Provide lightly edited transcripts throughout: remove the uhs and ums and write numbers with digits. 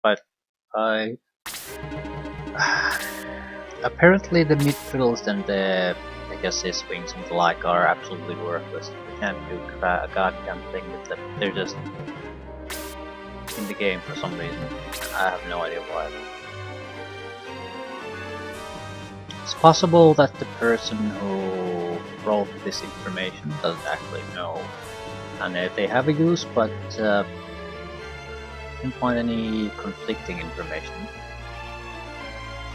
But I apparently the mid fiddles and the Pegasus wings and the like are absolutely worthless. You can't do a goddamn thing with them. They're just in the game for some reason. I have no idea why. It's possible that the person who wrote this information doesn't actually know, and they have a use, but didn't find any conflicting information.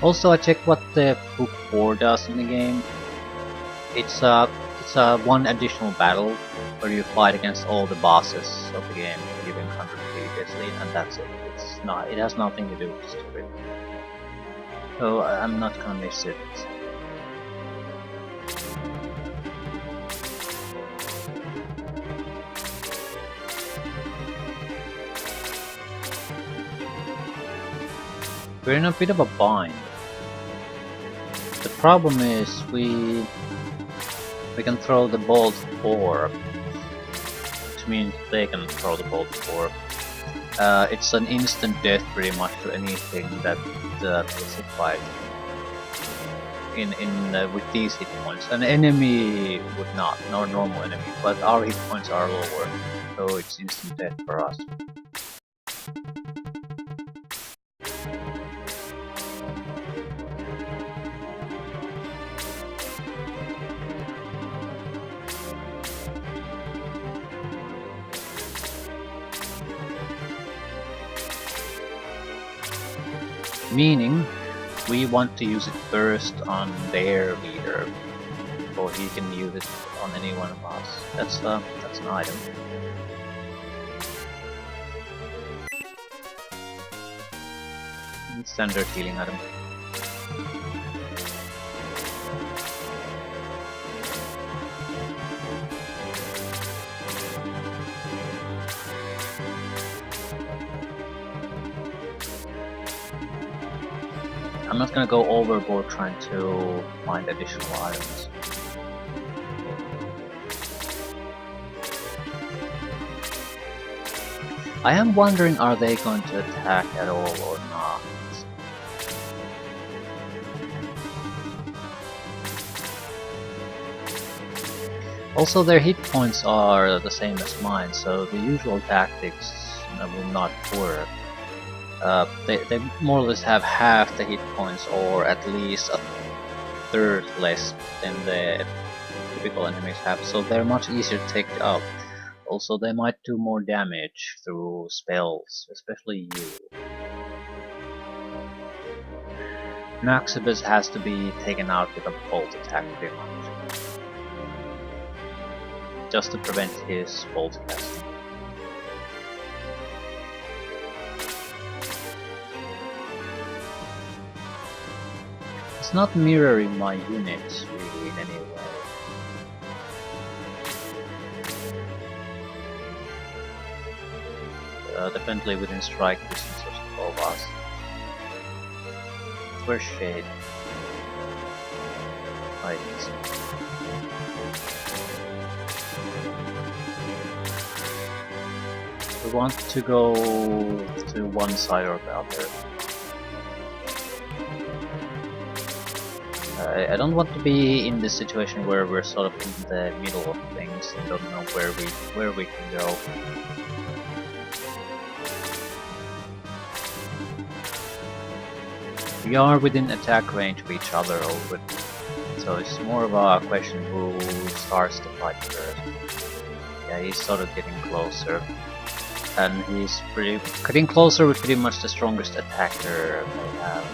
Also, I checked what the book 4 does in the game. It's one additional battle where you fight against all the bosses of the game you've encountered previously, and that's it. It has nothing to do with the story. So I'm not gonna miss it. We're in a bit of a bind. The problem is we can throw the bolt 4, which means they can throw the bolt 4. It's an instant death pretty much to anything that is hit by with these hit points. An enemy would not, nor normal enemy, but our hit points are lower, so it's instant death for us. Meaning, we want to use it first on their leader, before he can use it on any one of us. That's an item. Standard healing item. I'm not gonna go overboard trying to find additional items. I am wondering, are they going to attack at all or not? Also, their hit points are the same as mine, so the usual tactics will not work. They more or less have half the hit points, or at least a third less than the typical enemies have, so they're much easier to take out. Also, they might do more damage through spells, especially you. Naxibus has to be taken out with a bolt attack pretty much, just to prevent his bolt casting. It's not mirroring my units really in any way. Definitely within strike distance of us. Where's Shade? Right. We want to go to one side or the other. I don't want to be in this situation where we're sort of in the middle of things and don't know where we can go. We are within attack range of each other already, so it's more of a question who starts the fight first. Yeah, he's sort of getting closer, and he's getting closer with pretty much the strongest attacker they have.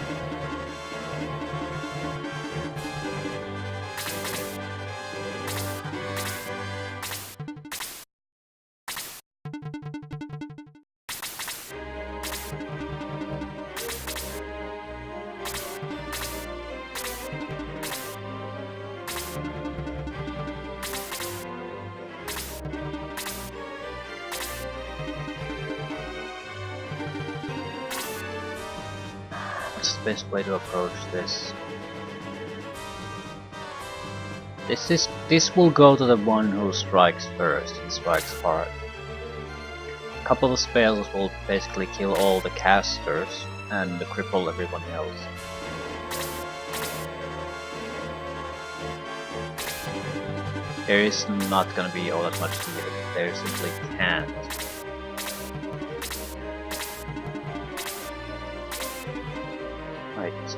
What's the best way to approach this? This will go to the one who strikes first and strikes hard. couple of spells will basically kill all the casters and cripple everyone else. There is not gonna be all that much needed. There simply can't. Right.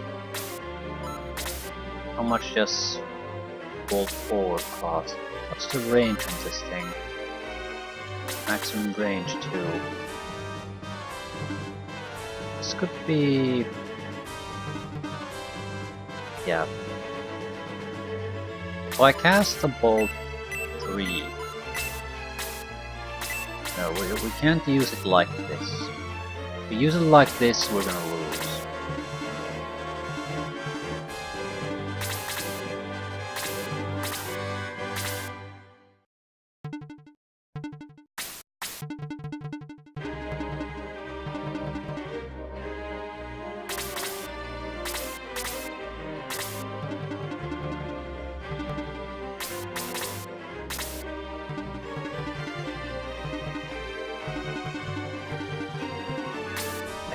How much does Bolt 4 cost? What's the range on this thing? Maximum range 2. This could be... yeah. Well, I cast the Bolt 3. No, we can't use it like this. If we use it like this, we're gonna lose.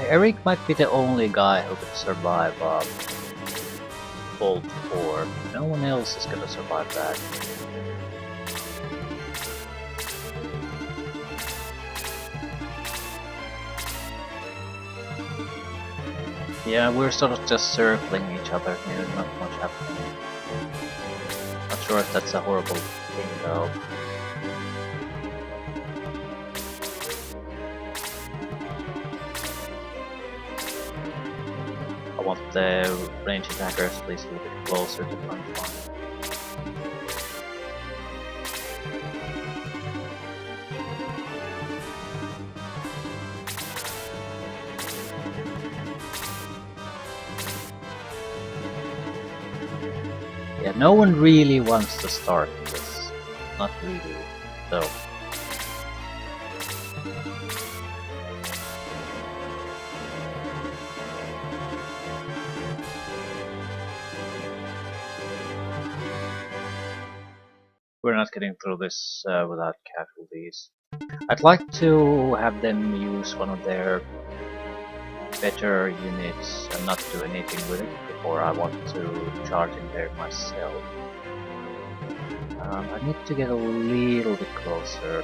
Eric might be the only guy who could survive Bolt 4. No one else is gonna survive that. Yeah, we're sort of just circling each other here, not much happening. Not sure if that's a horrible thing though. I want the range attackers please a little bit closer to front line. Yeah, no one really wants to start this. Not really, though. We're not getting through this without casualties. I'd like to have them use one of their better units and not do anything with it before I want to charge in there myself. I need to get a little bit closer.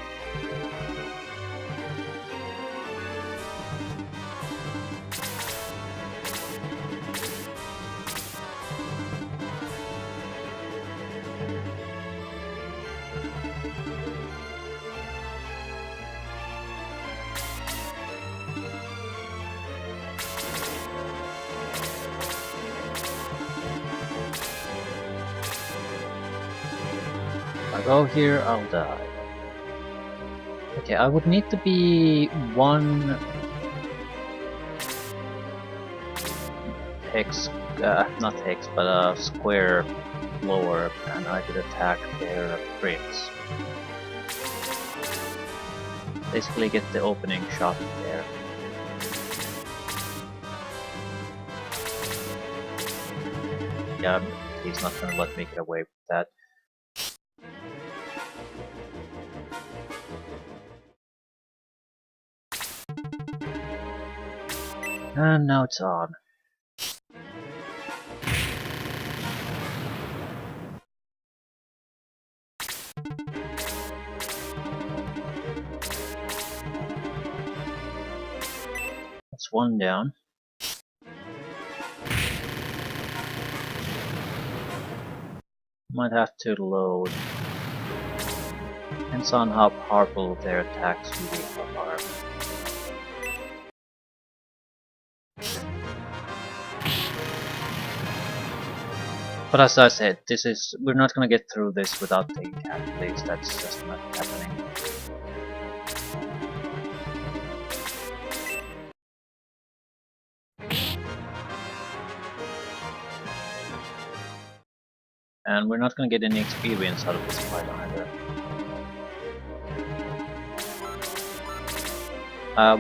If I go here, I'll die. Okay, I would need to be one hex, not hex, but a square lower, and I could attack their prince. Basically get the opening shot there. Yeah, he's not gonna let me get away with that. And now it's on. That's one down. Might have to load. Depends on how powerful their attacks really are. But as I said, we're not gonna get through this without taking casualties. That's just not happening. And we're not gonna get any experience out of this fight either.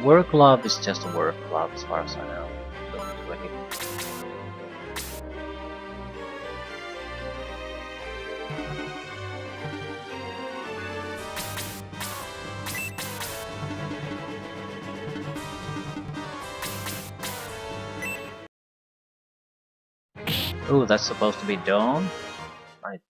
Work glove is just a work glove as far as I know. Doesn't do anything. Ooh, that's supposed to be dawn? Right.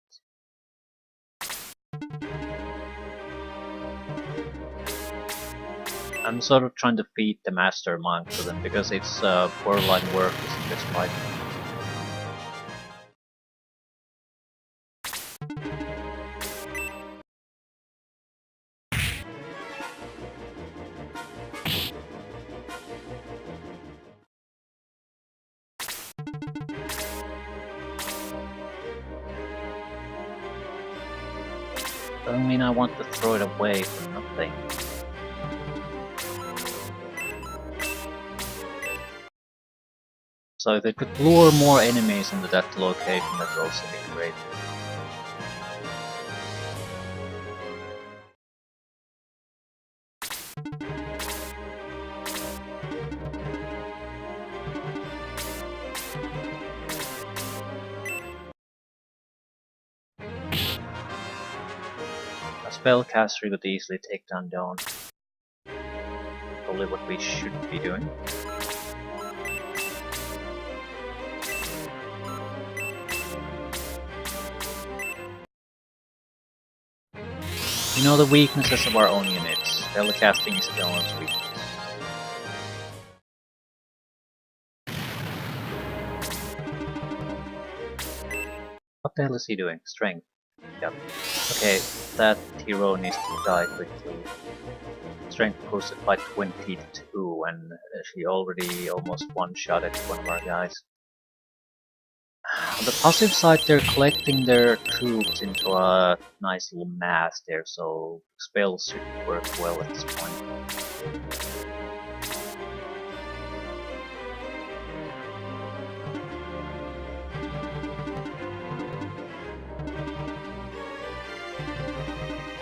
I'm sort of trying to feed the mastermind to them because it's borderline worthless in this fight. Doesn't mean I want to throw it away for nothing. So if they could lure more enemies into that location, that would also be great. A spellcaster could easily take down Dawn. Probably what we should be doing. We know the weaknesses of our own units. Spellcasting is the only weakness. What the hell is he doing? Strength. Yep. Okay, that hero needs to die quickly. Strength boosted by 22 and she already almost one-shotted one of our guys. On the positive side, they're collecting their troops into a nice little mass there, so spells should work well at this point.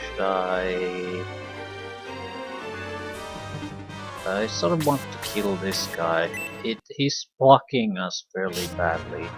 Should I sort of want to kill this guy. He's blocking us fairly badly.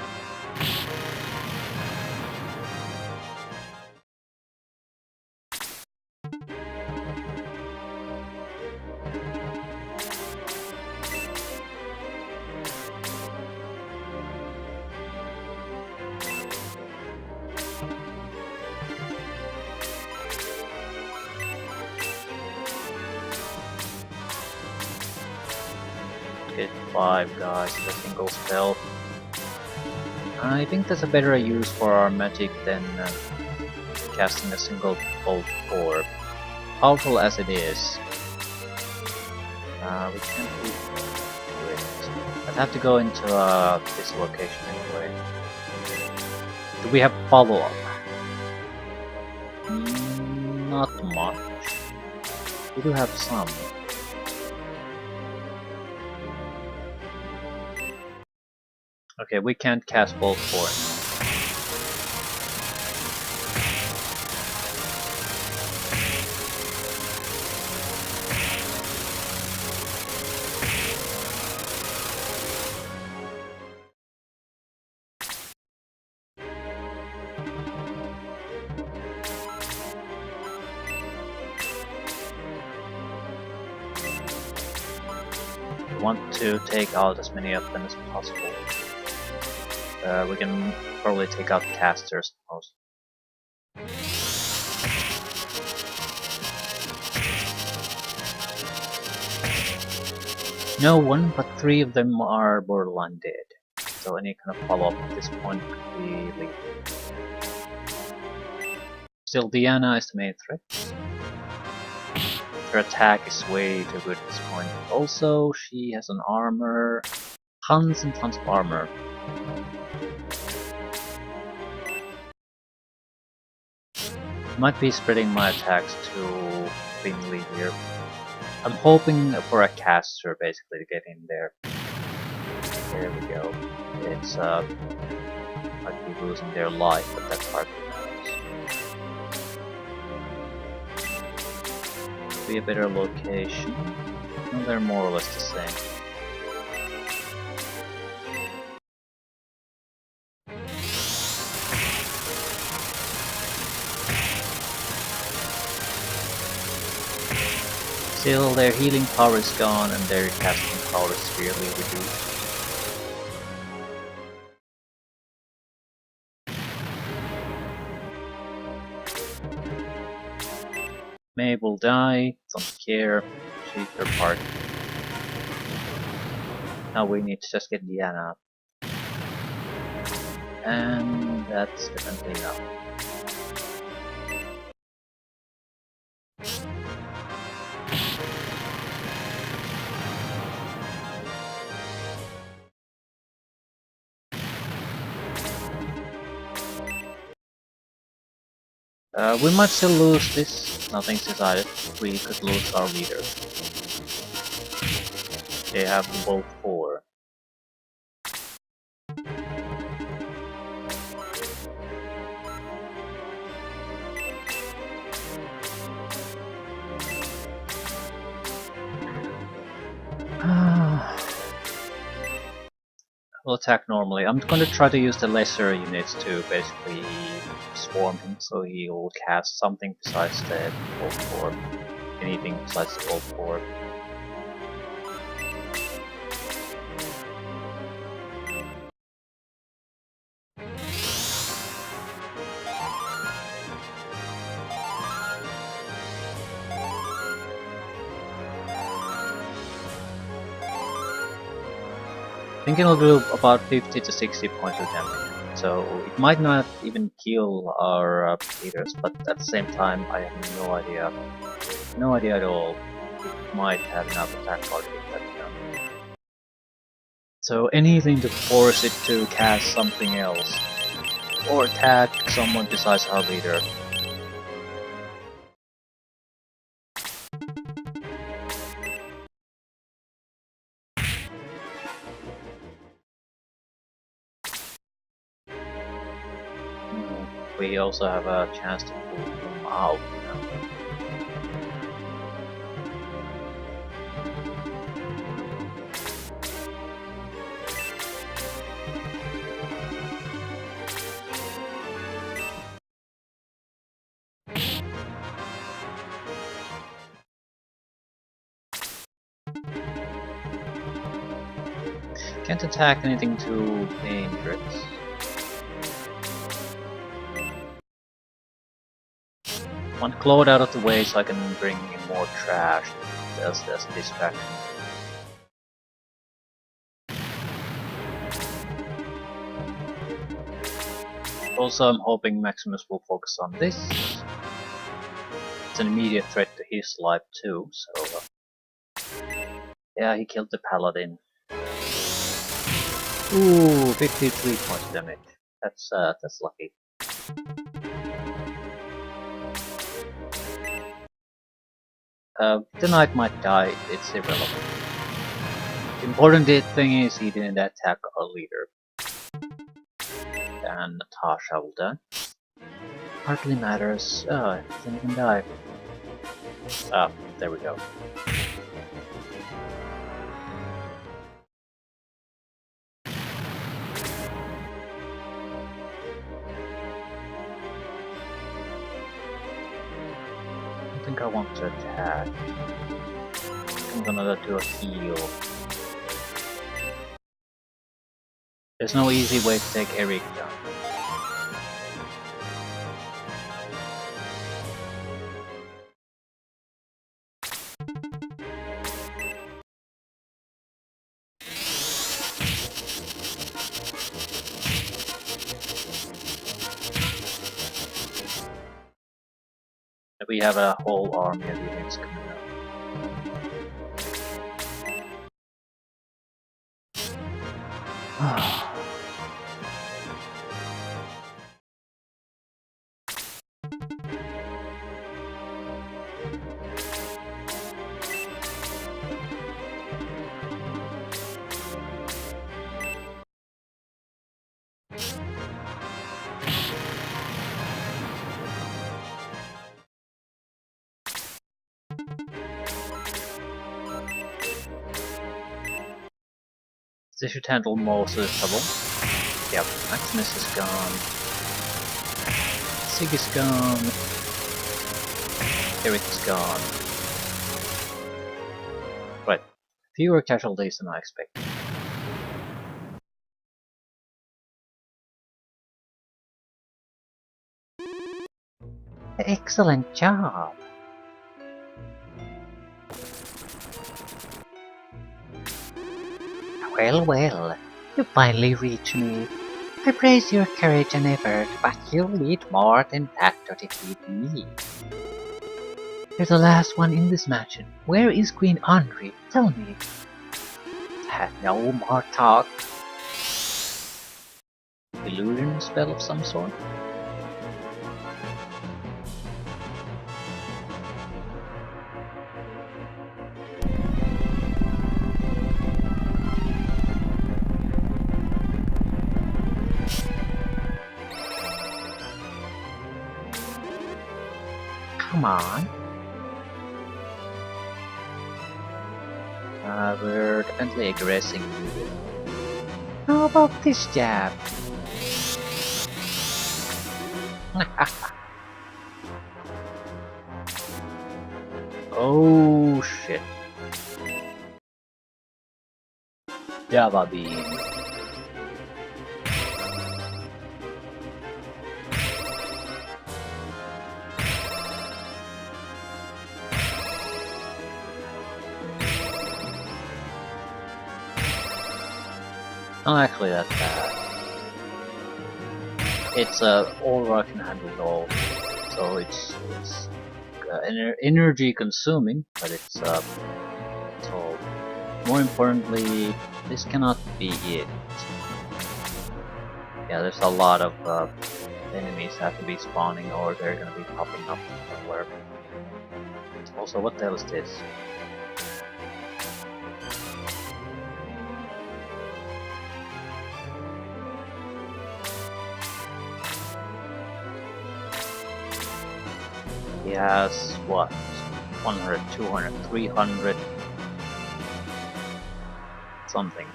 Get 5 guys with a single spell. I think that's a better use for our magic than casting a single bolt orb. Powerful as it is, we can't do it. I'd have to go into this location anyway. Do we have follow-up? Not much. We do have some. Okay, we can't cast bolt for it. We want to take out as many of them as possible. We can probably take out casters most. No one, but 3 of them are borderline dead. So any kind of follow-up at this point could be lethal. Still, Diana is the main threat. Her attack is way too good at this point. Also, she has an armor. Tons and tons of armor. Might be spreading my attacks too thinly here. I'm hoping for a caster basically to get in there. There we go. It's might be losing their life, but that's hard to manage. Be a better location. No, they're more or less the same. Still, their healing power is gone and their casting power is severely reduced. May will die, don't care, she's her part. Now we need to just get Diana. And that's definitely enough. We might still lose this, nothing's decided. We could lose our leader. They have both 4. We'll attack normally. I'm gonna try to use the lesser units to basically swarm him so he will cast something besides the Bolt Orb. Anything besides the Bolt Orb. I think it'll do about 50 to 60 points of damage. So it might not even kill our leaders, but at the same time I have no idea. No idea at all. It might have enough attack power to get that done. So anything to force it to cast something else. Or attack someone besides our leader. We also have a chance to pull him out. Can't attack anything too dangerous. Want Claude out of the way so I can bring in more trash as a distraction. Also, I'm hoping Maximus will focus on this. It's an immediate threat to his life too, so... yeah, he killed the paladin. Ooh, 53 points of damage. That's lucky. The knight might die, it's irrelevant. The important thing is he didn't attack our leader. And Natasha will die. Hardly matters. Oh, it didn't even die. Ah, there we go. I think I want to attack. I'm gonna do a heal. There's no easy way to take Eric down. We have a whole army of units coming up. This should handle most of the trouble. Yep, Maximus is gone. Sig is gone. Eric is gone. Right, fewer casualties than I expected. Excellent job! Well, well, you finally reached me. I praise your courage and effort, but you'll need more than that to defeat me. You're the last one in this mansion. Where is Queen Andre? Tell me. No more talk. Illusion spell of some sort? Come on. We're definitely aggressing you. How about this jab? Oh shit. Dava beam. Not actually that bad. It's aura can handle it all, so it's energy consuming, but it's so more importantly, this cannot be it. Yeah, there's a lot of enemies have to be spawning, or they're gonna be popping up somewhere. Also, what the hell is this? He has what? 100, 200, 300 something.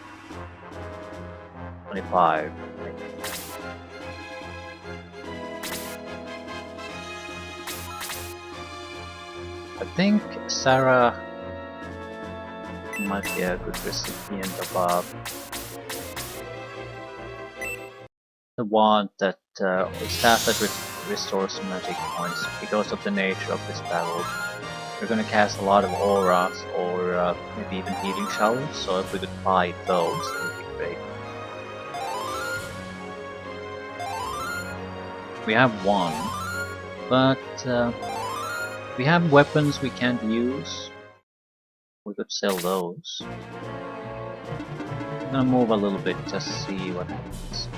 25. I think Sarah might be a good recipient of the wand that staff that restores magic points. Because of the nature of this battle, we're gonna cast a lot of auras or maybe even healing showers. So if we could buy those, it would be great. We have one, but we have weapons we can't use. We could sell those. I'm gonna move a little bit just to see what happens.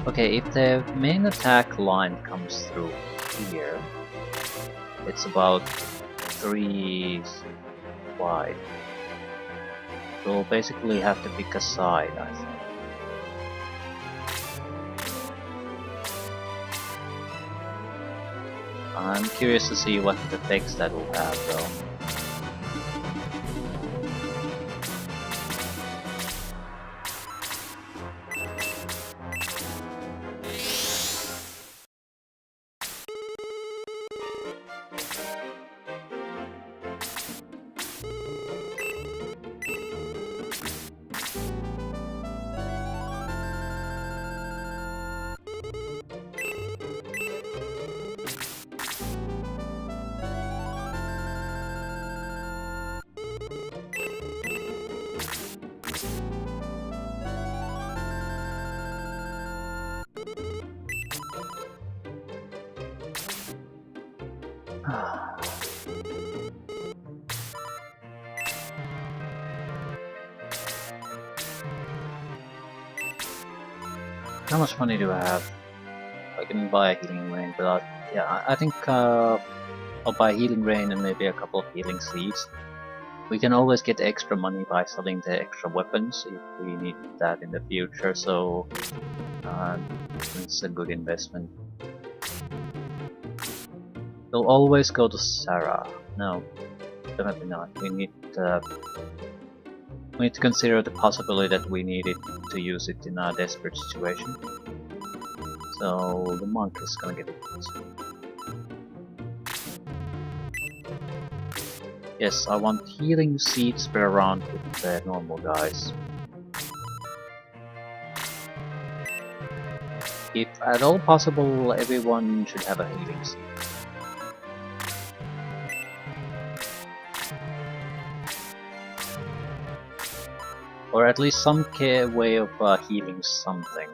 Okay, if the main attack line comes through here, it's about 3 wide. We'll basically have to pick a side, I think. I'm curious to see what effects that will have though. How much money do I have? I can buy a healing rain, but yeah, I think I'll buy healing rain and maybe a couple of healing seeds. We can always get extra money by selling the extra weapons if we need that in the future, so it's a good investment. We'll always go to Sarah. No, definitely not. We need to consider the possibility that we need it to use it in a desperate situation. So the monk is gonna get it. Yes, I want healing seeds per round with the normal guys. If at all possible, everyone should have a healing seed. Or at least some way of healing something.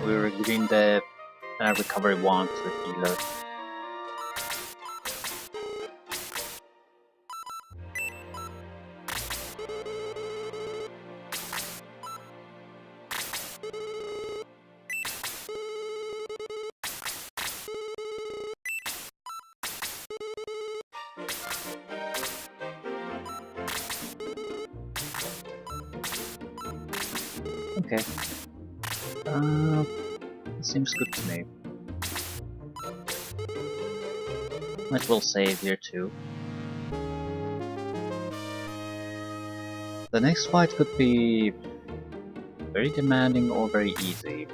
We're giving the recovery wand to the healer. Okay. Seems good to me. Might as well save here too. The next fight could be very demanding or very easy.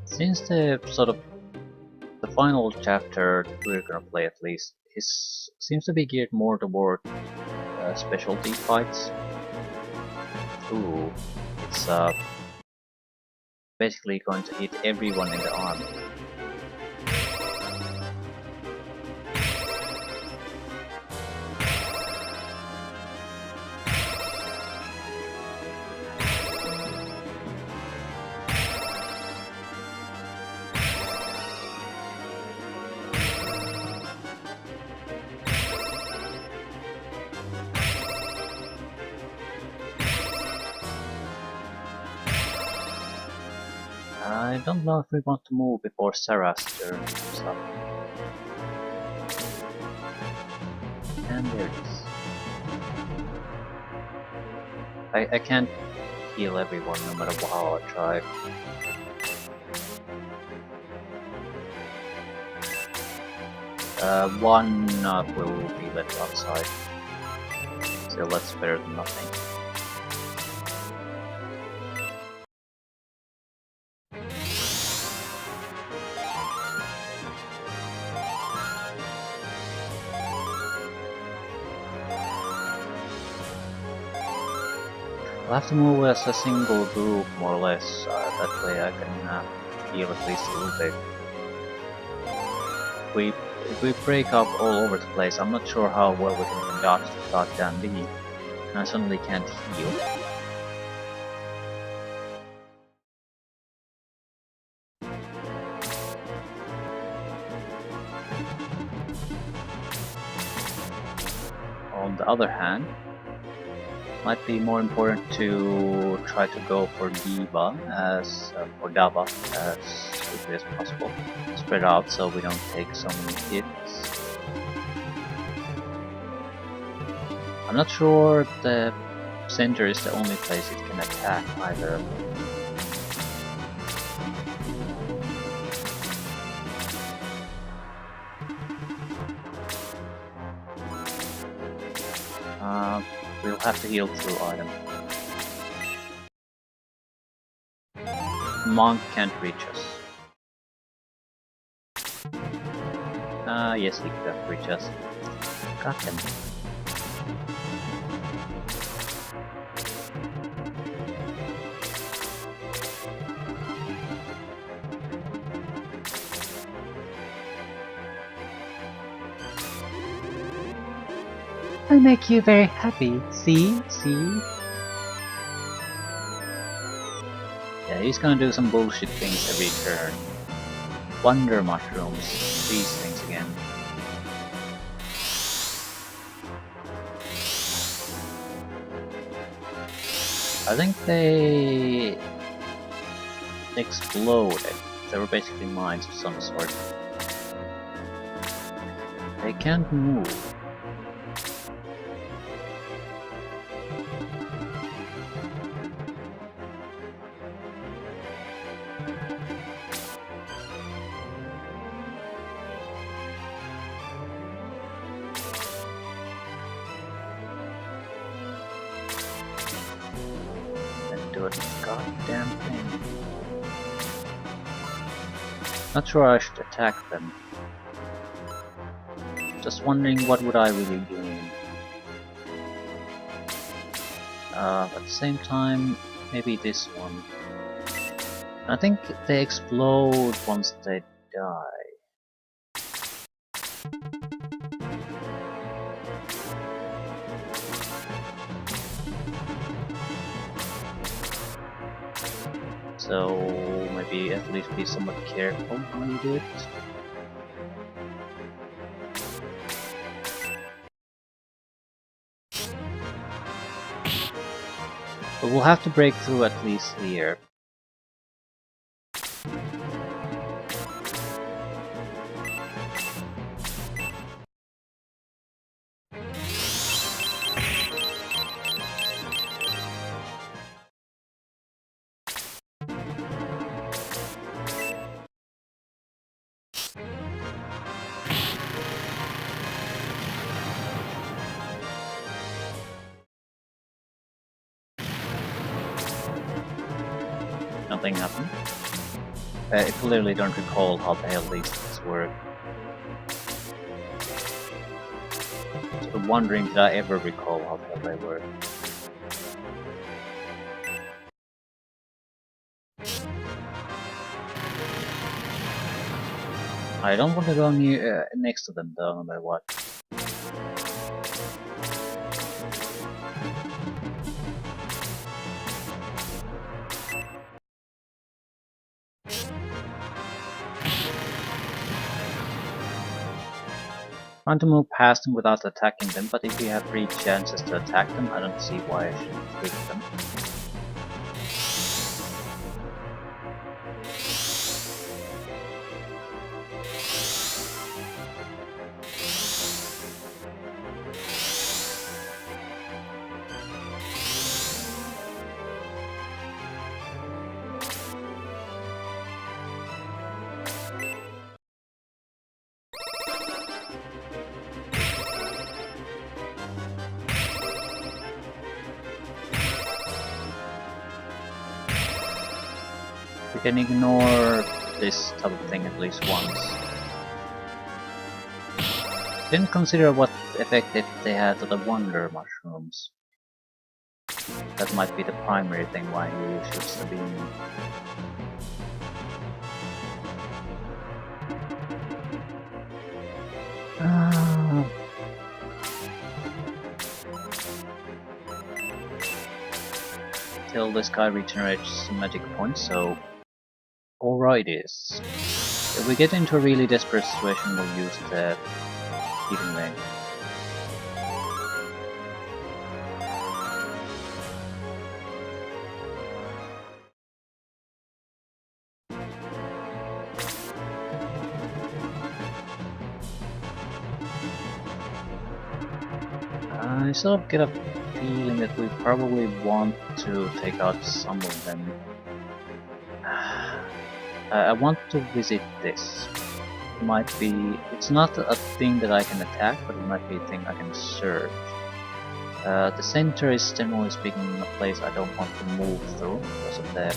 Since the final chapter we're gonna play at least seems to be geared more toward specialty fights. Ooh, it's basically going to hit everyone in the army. I don't know if we want to move before Sarastur comes up. And there it is. I can't heal everyone no matter how I try. One will be left outside. So that's better than nothing. I'll have to move as a single group, more or less. That way I can heal at least a little bit. If we break up all over the place, I'm not sure how well we can dodge the goddamn bee. And I suddenly can't heal. On the other hand, might be more important to try to go for Dava or Dava as quickly as possible. Spread out so we don't take so many hits. I'm not sure the center is the only place it can attack either. We'll have to heal through item. Monk can't reach us. Yes, he can reach us. Got him. I'll make you very happy. See? Yeah, he's gonna do some bullshit things every turn. Wonder mushrooms. These things again. I think they exploded. They were basically mines of some sort. They can't move. to a goddamn thing. Not sure I should attack them. Just wondering what would I really gain. At the same time, maybe this one. I think they explode once they die. So maybe at least be somewhat careful how you do it. But we'll have to break through at least here. Nothing happened. I clearly don't recall how the hell these things work. Sort of wondering, did I ever recall how the hell they work? I don't want to go near next to them though, no matter what. Trying to move past them without attacking them, but if we have 3 chances to attack them, I don't see why I shouldn't take them. We can ignore this type of thing at least once. Didn't consider what effect they had to the wonder mushrooms. That might be the primary thing why he shoots the beam. Till this guy regenerates some magic points, so alrighties. If we get into a really desperate situation, we'll use the healing ring. I sort of get a feeling that we probably want to take out some of them. I want to visit this. It might be... it's not a thing that I can attack, but it might be a thing I can search. The center is generally speaking a place I don't want to move through because of the...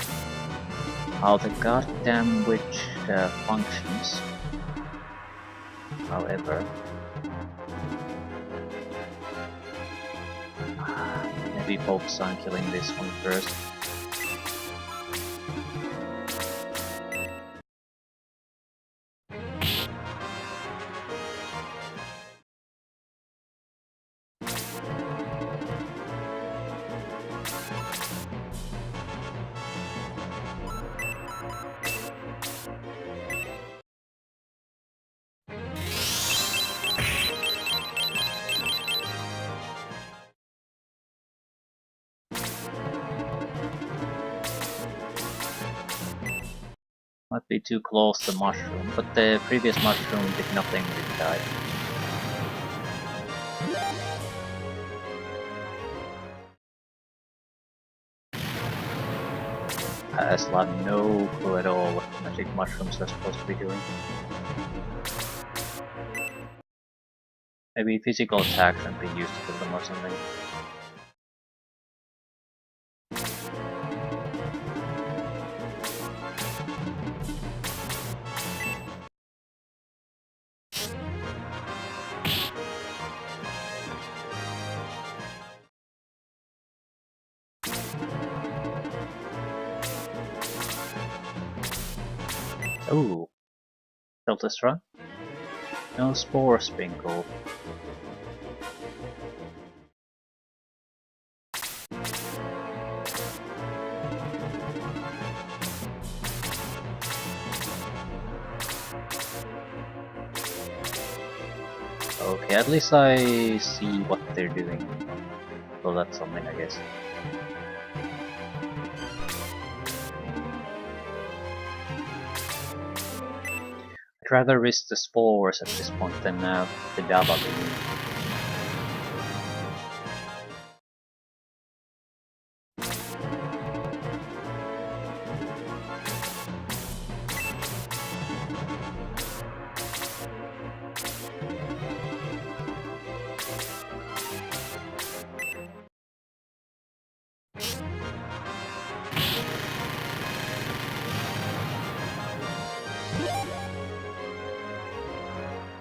how the goddamn witch functions. However... maybe focus on killing this one first. Might be too close to mushroom, but the previous mushroom did nothing when it died. I still have no clue at all what magic mushrooms are supposed to be doing. Maybe physical attacks can be used to kill them or something. Ooh, Filtestra? No Spore Sprinkle. Okay, at least I see what they're doing. So that's something, I guess. I'd rather risk the spores at this point than the Dava beam.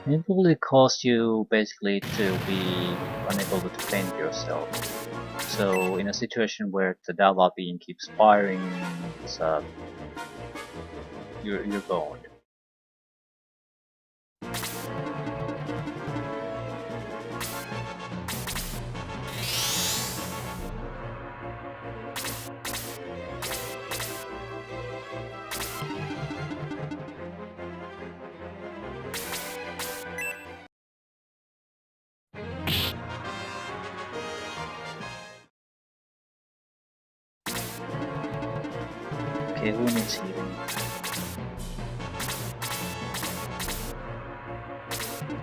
It will cause you basically to be unable to defend yourself. So in a situation where the Dava beam keeps firing, it's, you're boned. Okay, who needs healing?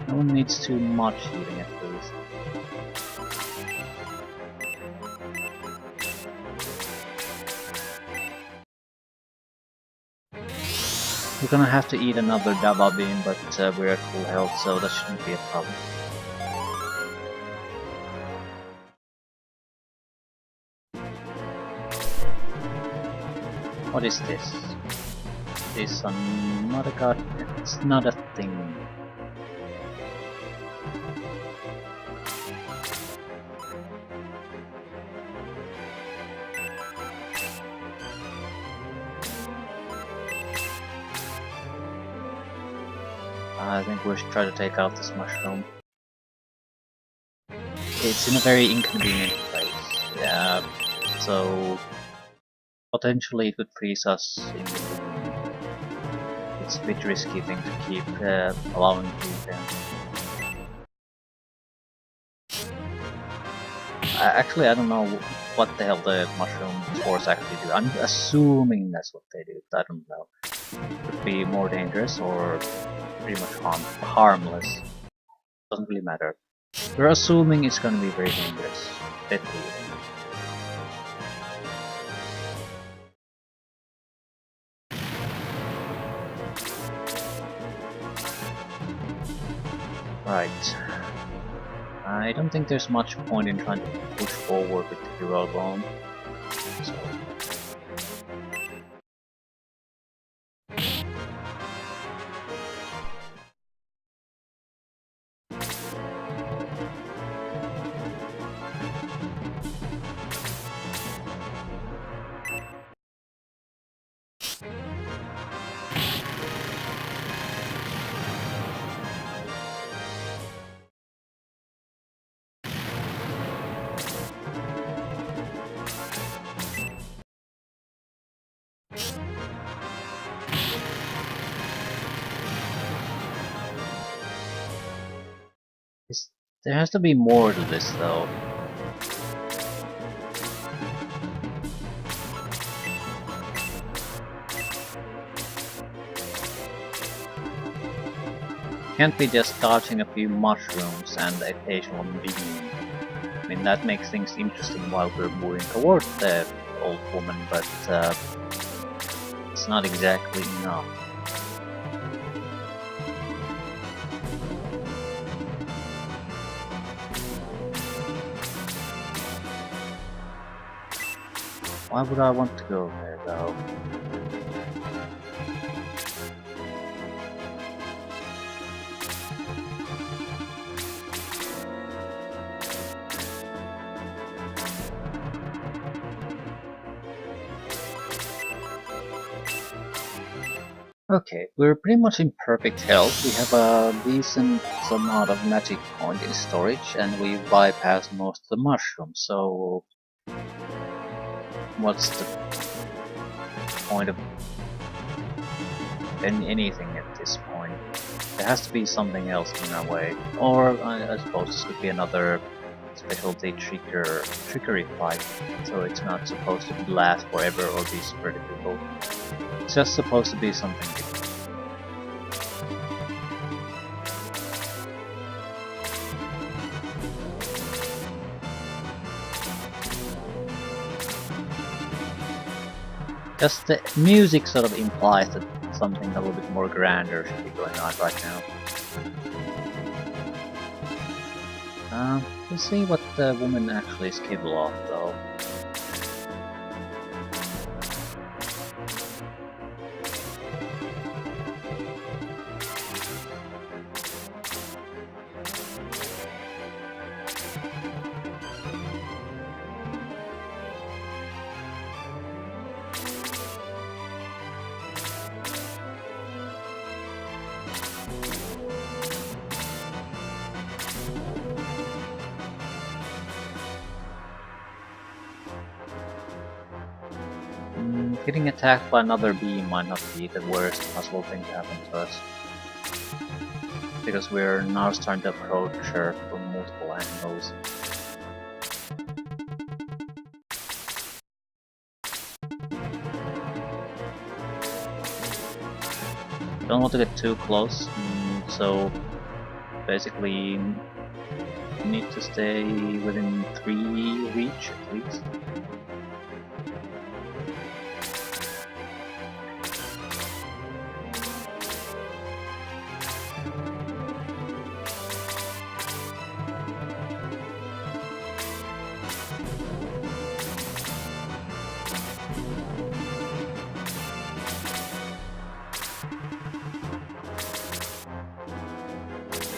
No one needs too much healing at least. We're gonna have to eat another Dava beam, but we're at full health, so that shouldn't be a problem. What is this? This not a god. It's not a thing. I think we should try to take out this mushroom. It's in a very inconvenient place. Yeah, so potentially it could freeze us in the room. It's a bit risky thing to keep allowing you there. Actually, I don't know what the hell the mushroom spores actually do. I'm assuming that's what they do, but I don't know. Could be more dangerous or pretty much harmless. Doesn't really matter. We're assuming it's gonna be very dangerous. Deadly. Right. I don't think there's much point in trying to push forward with the hero alone. So. There has to be more to this though. Can't be just dodging a few mushrooms and the occasional beam. I mean, that makes things interesting while we're moving toward the old woman, but it's not exactly enough. Why would I want to go there though? Okay, we're pretty much in perfect health. We have a decent amount of magic point in storage, and we bypassed most of the mushrooms. So, what's the point of anything at this point? There has to be something else in our way, or I suppose this could be another specialty trickery fight. So it's not supposed to last forever or be super difficult. It's just supposed to be something different. Just the music sort of implies that something a little bit more grander should be going on right now. We'll see what the woman actually is capable of, though. Getting attacked by another bee might not be the worst possible thing to happen to us. Because we're now starting to approach her from multiple angles. Don't want to get too close, so basically need to stay within 3 reach at least.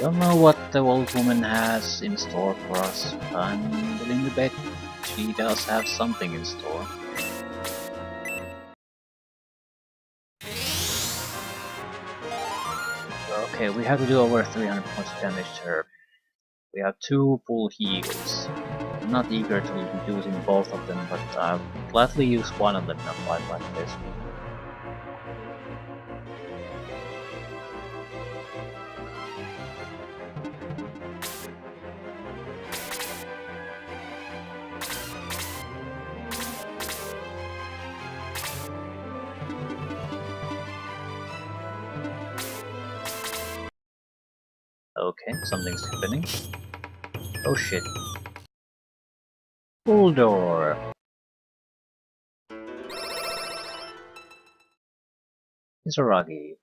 Don't know what the old woman has in store for us. I'm willing to bet she does have something in store. Okay, we have to do over 300 points of damage to her. We have 2 full heals. I'm not eager to be using both of them, but I'll gladly use one of them in a fight like this. Okay, something's happening. Oh shit. Full door. Izaragi.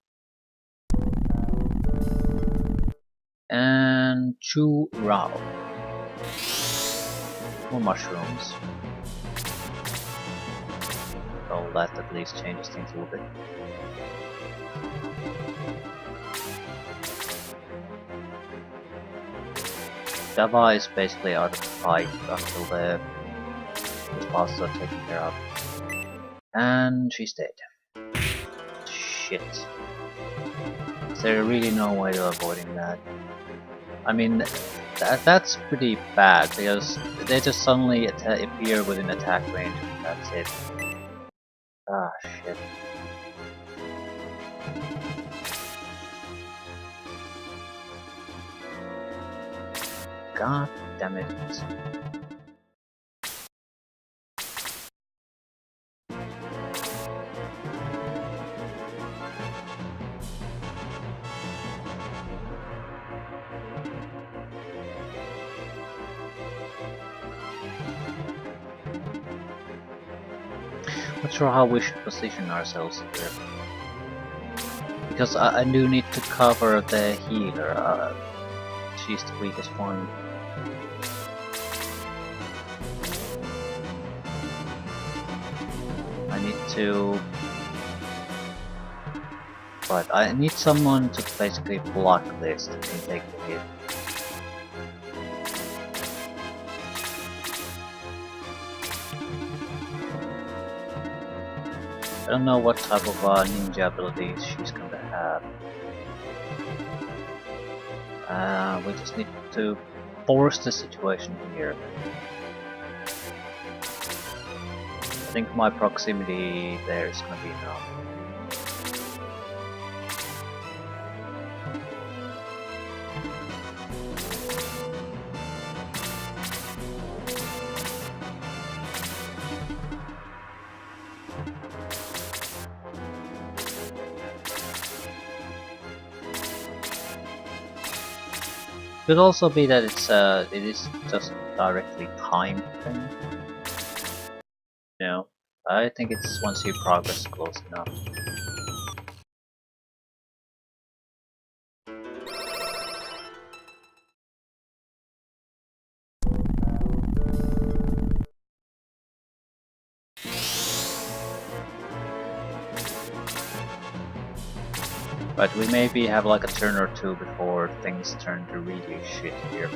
And Chu Rao. More mushrooms. Well, that at least changes things a little bit. Dava is basically out of the fight until the bosses are taken care of. And she's dead. Shit. Is there really no way of avoiding that? I mean, that's pretty bad because they just suddenly appear within attack range and that's it. Ah, shit. God damn it. Not sure how we should position ourselves here. Because I do need to cover the healer. She's the weakest one. I need to... But I need someone to basically block this and take the hit. I don't know what type of ninja abilities she's gonna We just need to force the situation here. I think my proximity there is gonna be enough. Could also be that it is just directly timed thing. You know, I think it's once you progress close enough. But we maybe have like a turn or two before things turn to really shit here.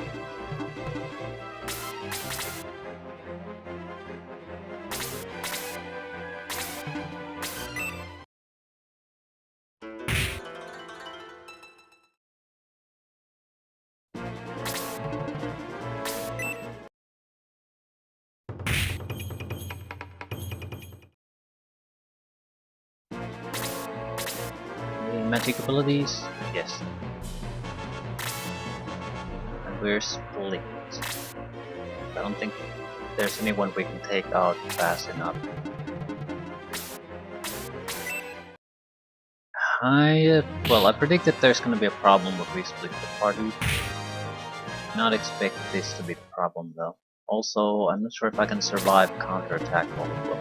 Magic abilities? Yes. And we're split. I don't think there's anyone we can take out fast enough. Well, I predict that there's gonna be a problem if we split the party. Not expect this to be the problem though. Also, I'm not sure if I can survive counterattack all of them.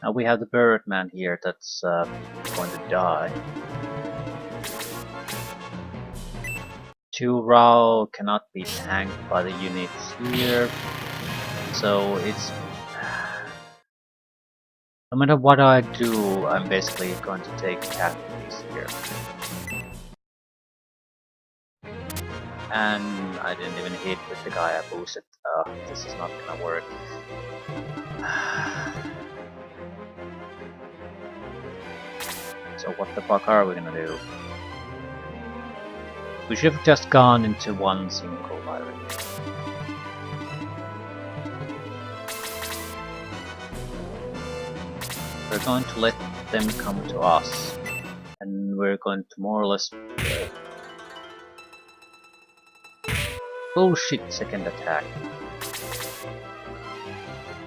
Now we have the Birdman here that's going to die. 2 Rao cannot be tanked by the units here, so it's... No matter what I do, I'm basically going to take casualties here. And I didn't even hit with the guy I boosted. This is not gonna work. So what the fuck are we gonna do? We should have just gone into one single virus. We're going to let them come to us. And we're going to more or less... Bullshit second attack.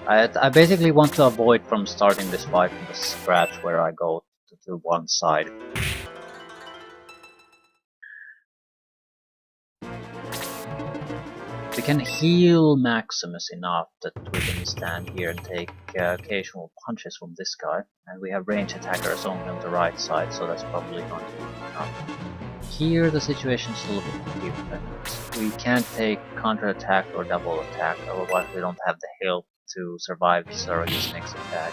I basically want to avoid from starting this fight from the scratch where I go to one side. We can heal Maximus enough that we can stand here and take occasional punches from this guy, and we have range attackers only on the right side, so that's probably going to be enough. Here the situation is a little bit different. We can't take counter-attack or double attack, otherwise we don't have the health to survive Surrogate's next attack.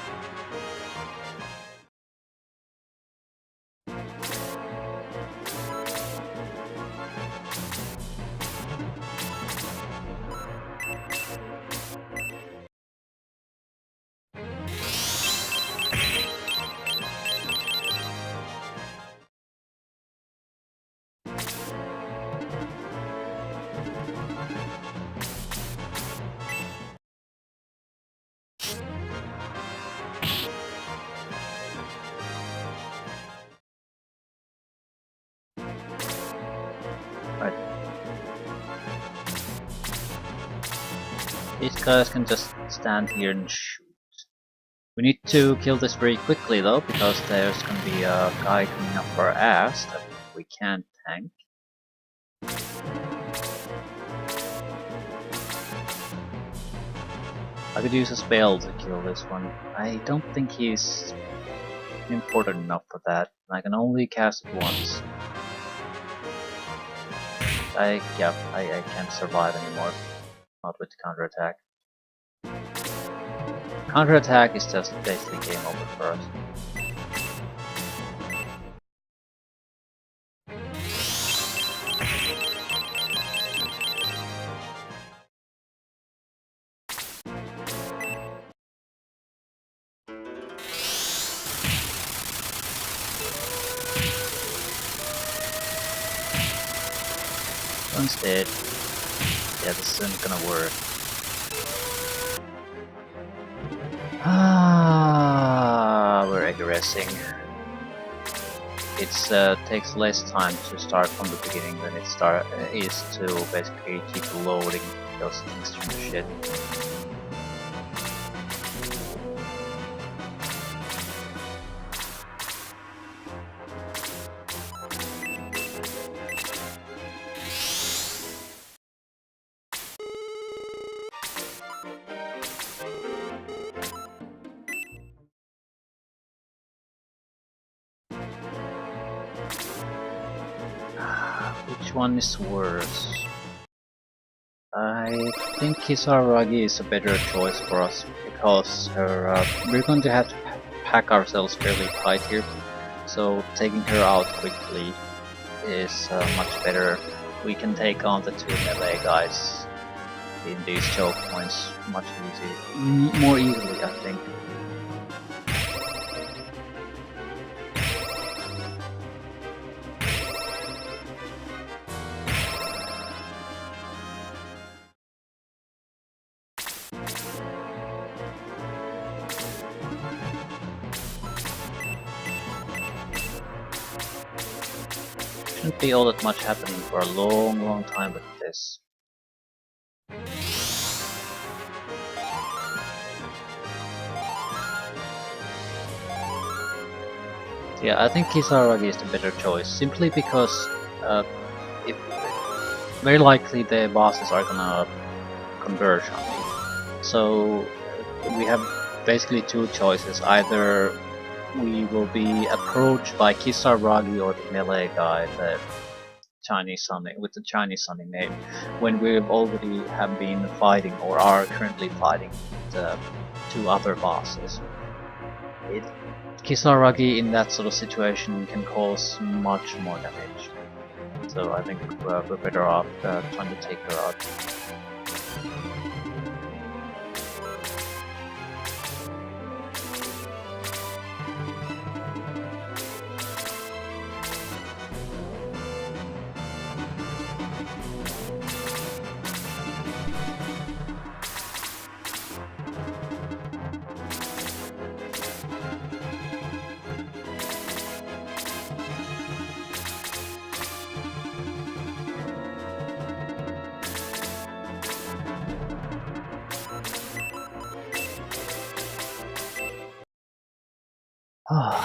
Right. These guys can just stand here and shoot. We need to kill this very quickly though, because there's gonna be a guy coming up our ass that we can't tank. I could use a spell to kill this one. I don't think he's important enough for that. I can only cast it once. I can't survive anymore. Not with counterattack. Counterattack is just basically game over for us. One's dead. Yeah, this isn't gonna work. We're aggressing. It takes less time to start from the beginning than it is to basically keep loading those things from the shit. Which one is worse? I think Kisaragi is a better choice for us because we're going to have to pack ourselves fairly tight here. So taking her out quickly is much better. We can take on the two melee guys in these choke points much more easily, I think. Shouldn't be all that much happening for a long time with this. Yeah, I think Kisaragi is the better choice, simply because if very likely the bosses are gonna converge on me. So we have basically two choices. Either we will be approached by Kisaragi or the melee guy, the Chinese sounding with the Chinese sounding name, when we already have been fighting or are currently fighting the two other bosses. Kisaragi in that sort of situation can cause much more damage. So I think we're better off trying to take her out.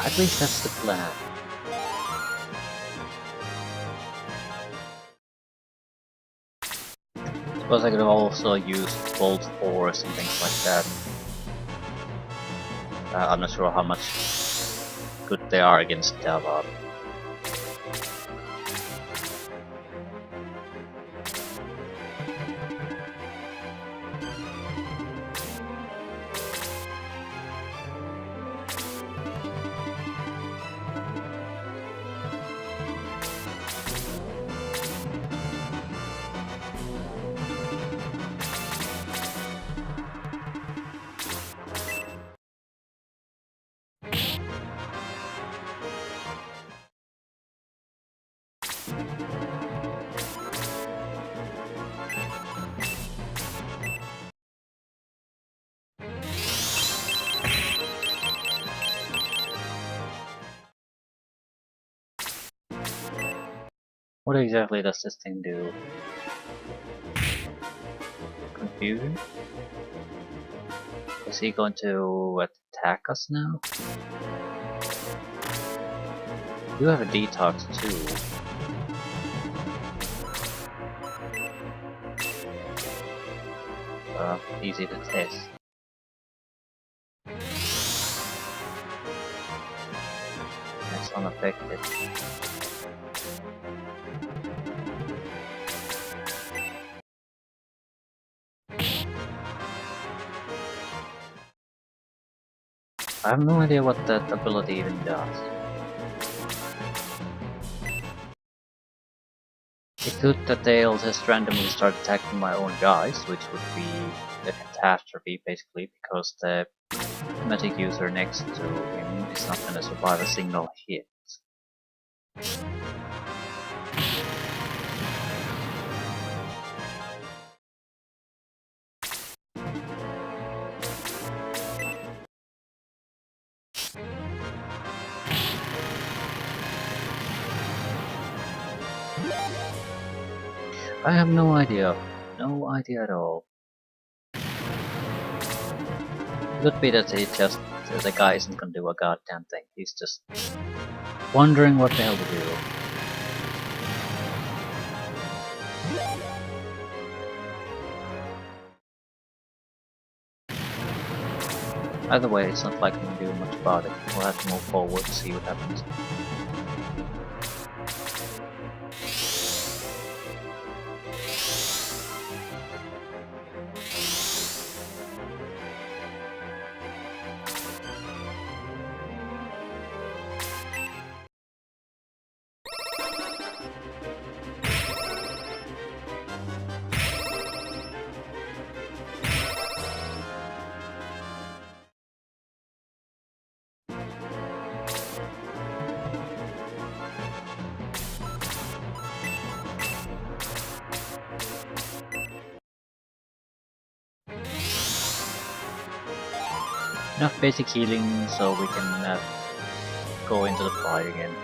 At least that's the plan. Suppose I could have also used Bolt Force and things like that. I'm not sure how much good they are against Dava. What exactly does this thing do? Confusion? Is he going to attack us now? You have a detox too. Easy to test. unaffected. I have no idea what that ability even does. It could that they'll just randomly start attacking my own guys, which would be a catastrophe basically, because the magic user next to him is not gonna survive a single hit. I have no idea. No idea at all. It could be that the guy isn't gonna do a goddamn thing. He's just wondering what the hell to do. Either way, it's not like I can do much about it. We'll have to move forward to see what happens. Enough basic healing so we can go into the fight again.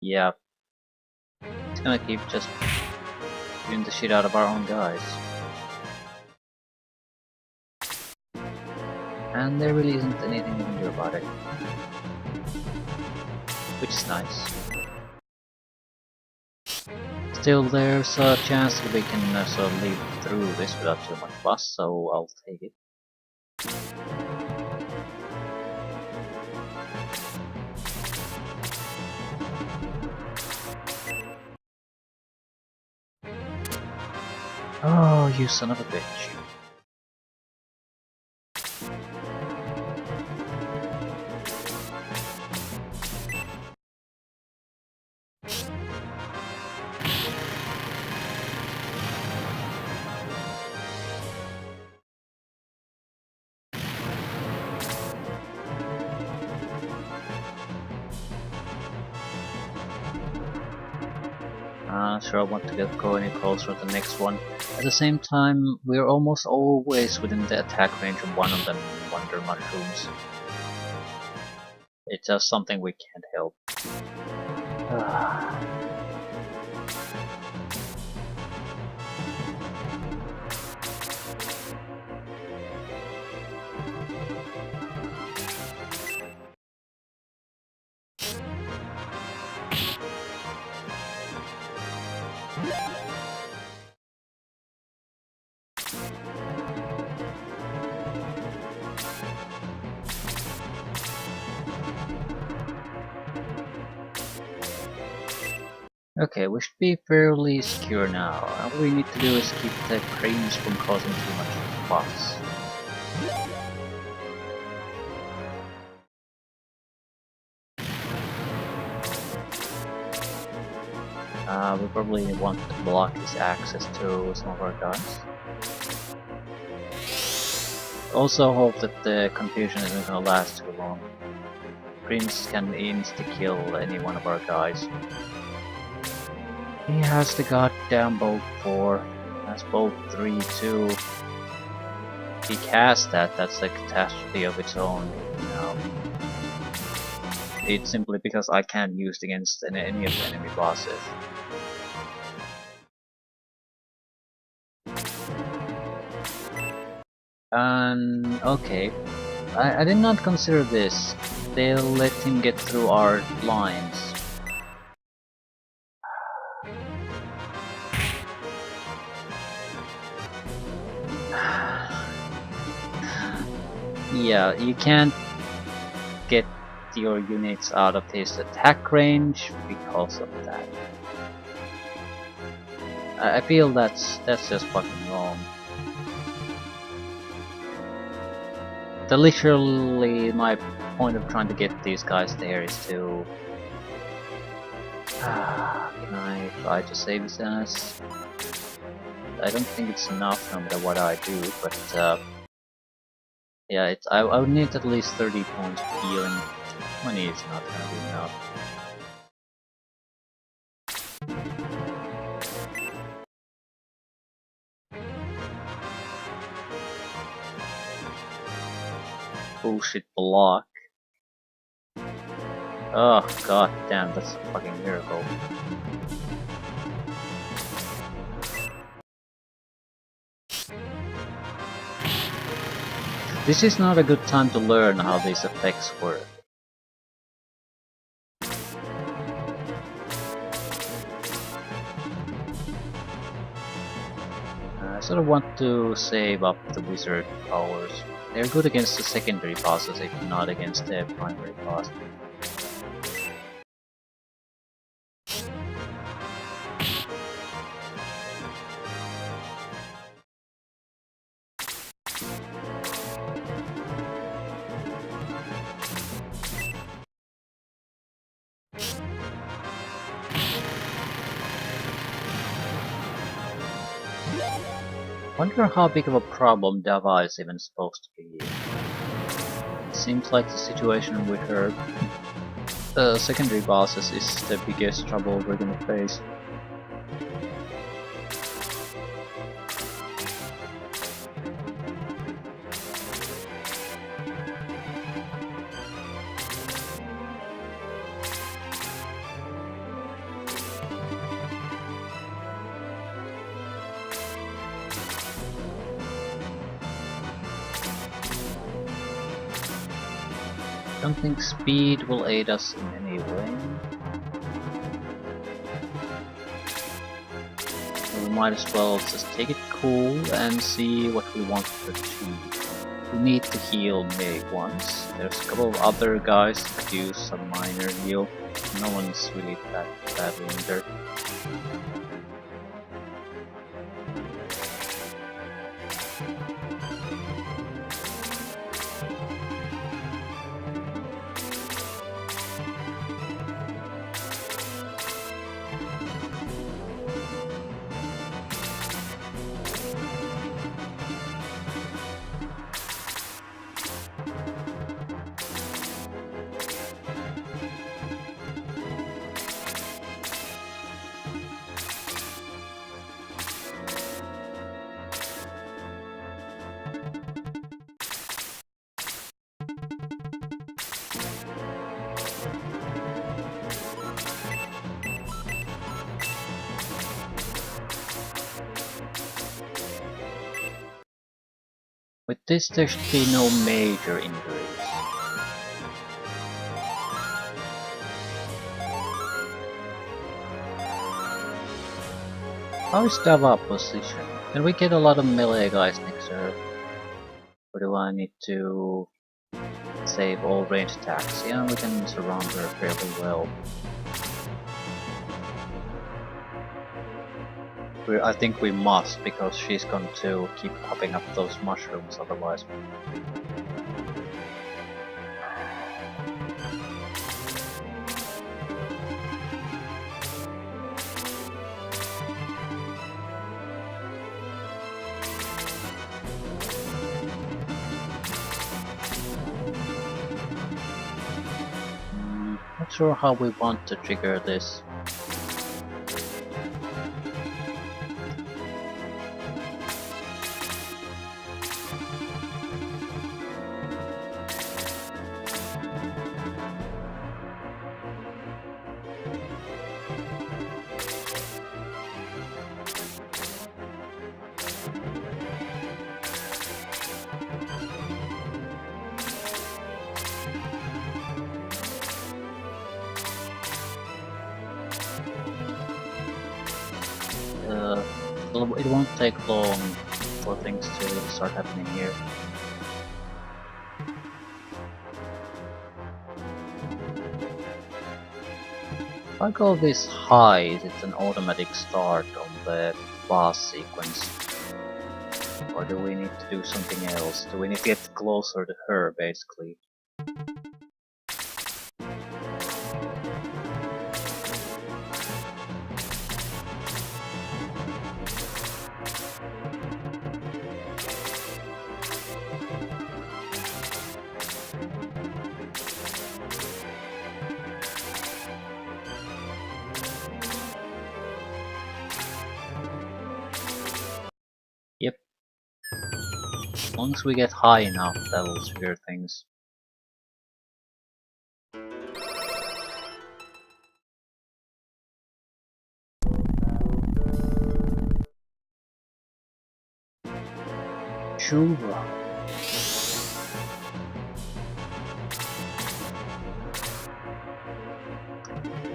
Yeah, it's gonna keep just beating the shit out of our own guys. And there really isn't anything we can do about it. Which is nice. Still, there's a chance that we can sort of live through this without too much fuss, so I'll take it. Oh, you son of a bitch. Not sure I want to go any closer to the next one. At the same time, we're almost always within the attack range of one of them wonder mushrooms. It's just something we can't help. Okay, we should be fairly secure now. All we need to do is keep the cranes from causing too much fuss. We probably want to block his access to some of our guns. Also hope that the confusion isn't gonna last too long. Prince can insta-kill any one of our guys. He has the goddamn bolt 4, has bolt 3 too. If he casts that, that's a catastrophe of its own. It's simply because I can't use it against any of the enemy bosses. And okay, I did not consider this. They'll let him get through our lines. Yeah, you can't get your units out of his attack range because of that. I feel that's just fucking wrong. The literally my point of trying to get these guys there is to can I try to save his ass? I don't think it's enough no matter what I do, but yeah, I would need at least 30 points of healing. 20 is not gonna be enough. Bullshit block. Oh god damn, that's a fucking miracle. This is not a good time to learn how these effects work. I sort of want to save up the wizard powers. They're good against the secondary bosses if not against the primary boss. Wonder how big of a problem Dava is even supposed to be. It seems like the situation with her secondary bosses is the biggest trouble we're gonna face. Don't think speed will aid us in any way. So we might as well just take it cool and see what we want to achieve. We need to heal May once. There's a couple of other guys that could use some minor heal. No one's really that badly injured. With this there should be no major injuries. How is Dava positioned? Can we get a lot of melee guys next turn? Or do I need to save all ranged attacks? Yeah, we can surround her fairly well. I think we must, because she's going to keep popping up those mushrooms otherwise. Not sure how we want to trigger this. It won't take long for things to start happening here. If I go this high, it's an automatic start on the boss sequence. Or do we need to do something else? Do we need to get closer to her, basically? Yep. As long as we get high enough, that'll trigger things. Shuva.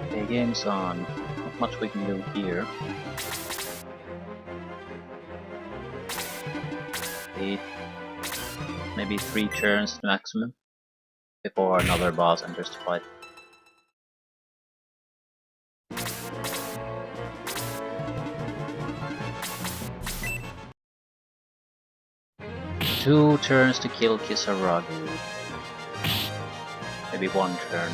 Okay, game's on. Not much we can do here. Maybe 3 turns maximum before another boss enters the fight. Two turns to kill Kisaragi. Maybe 1 turn.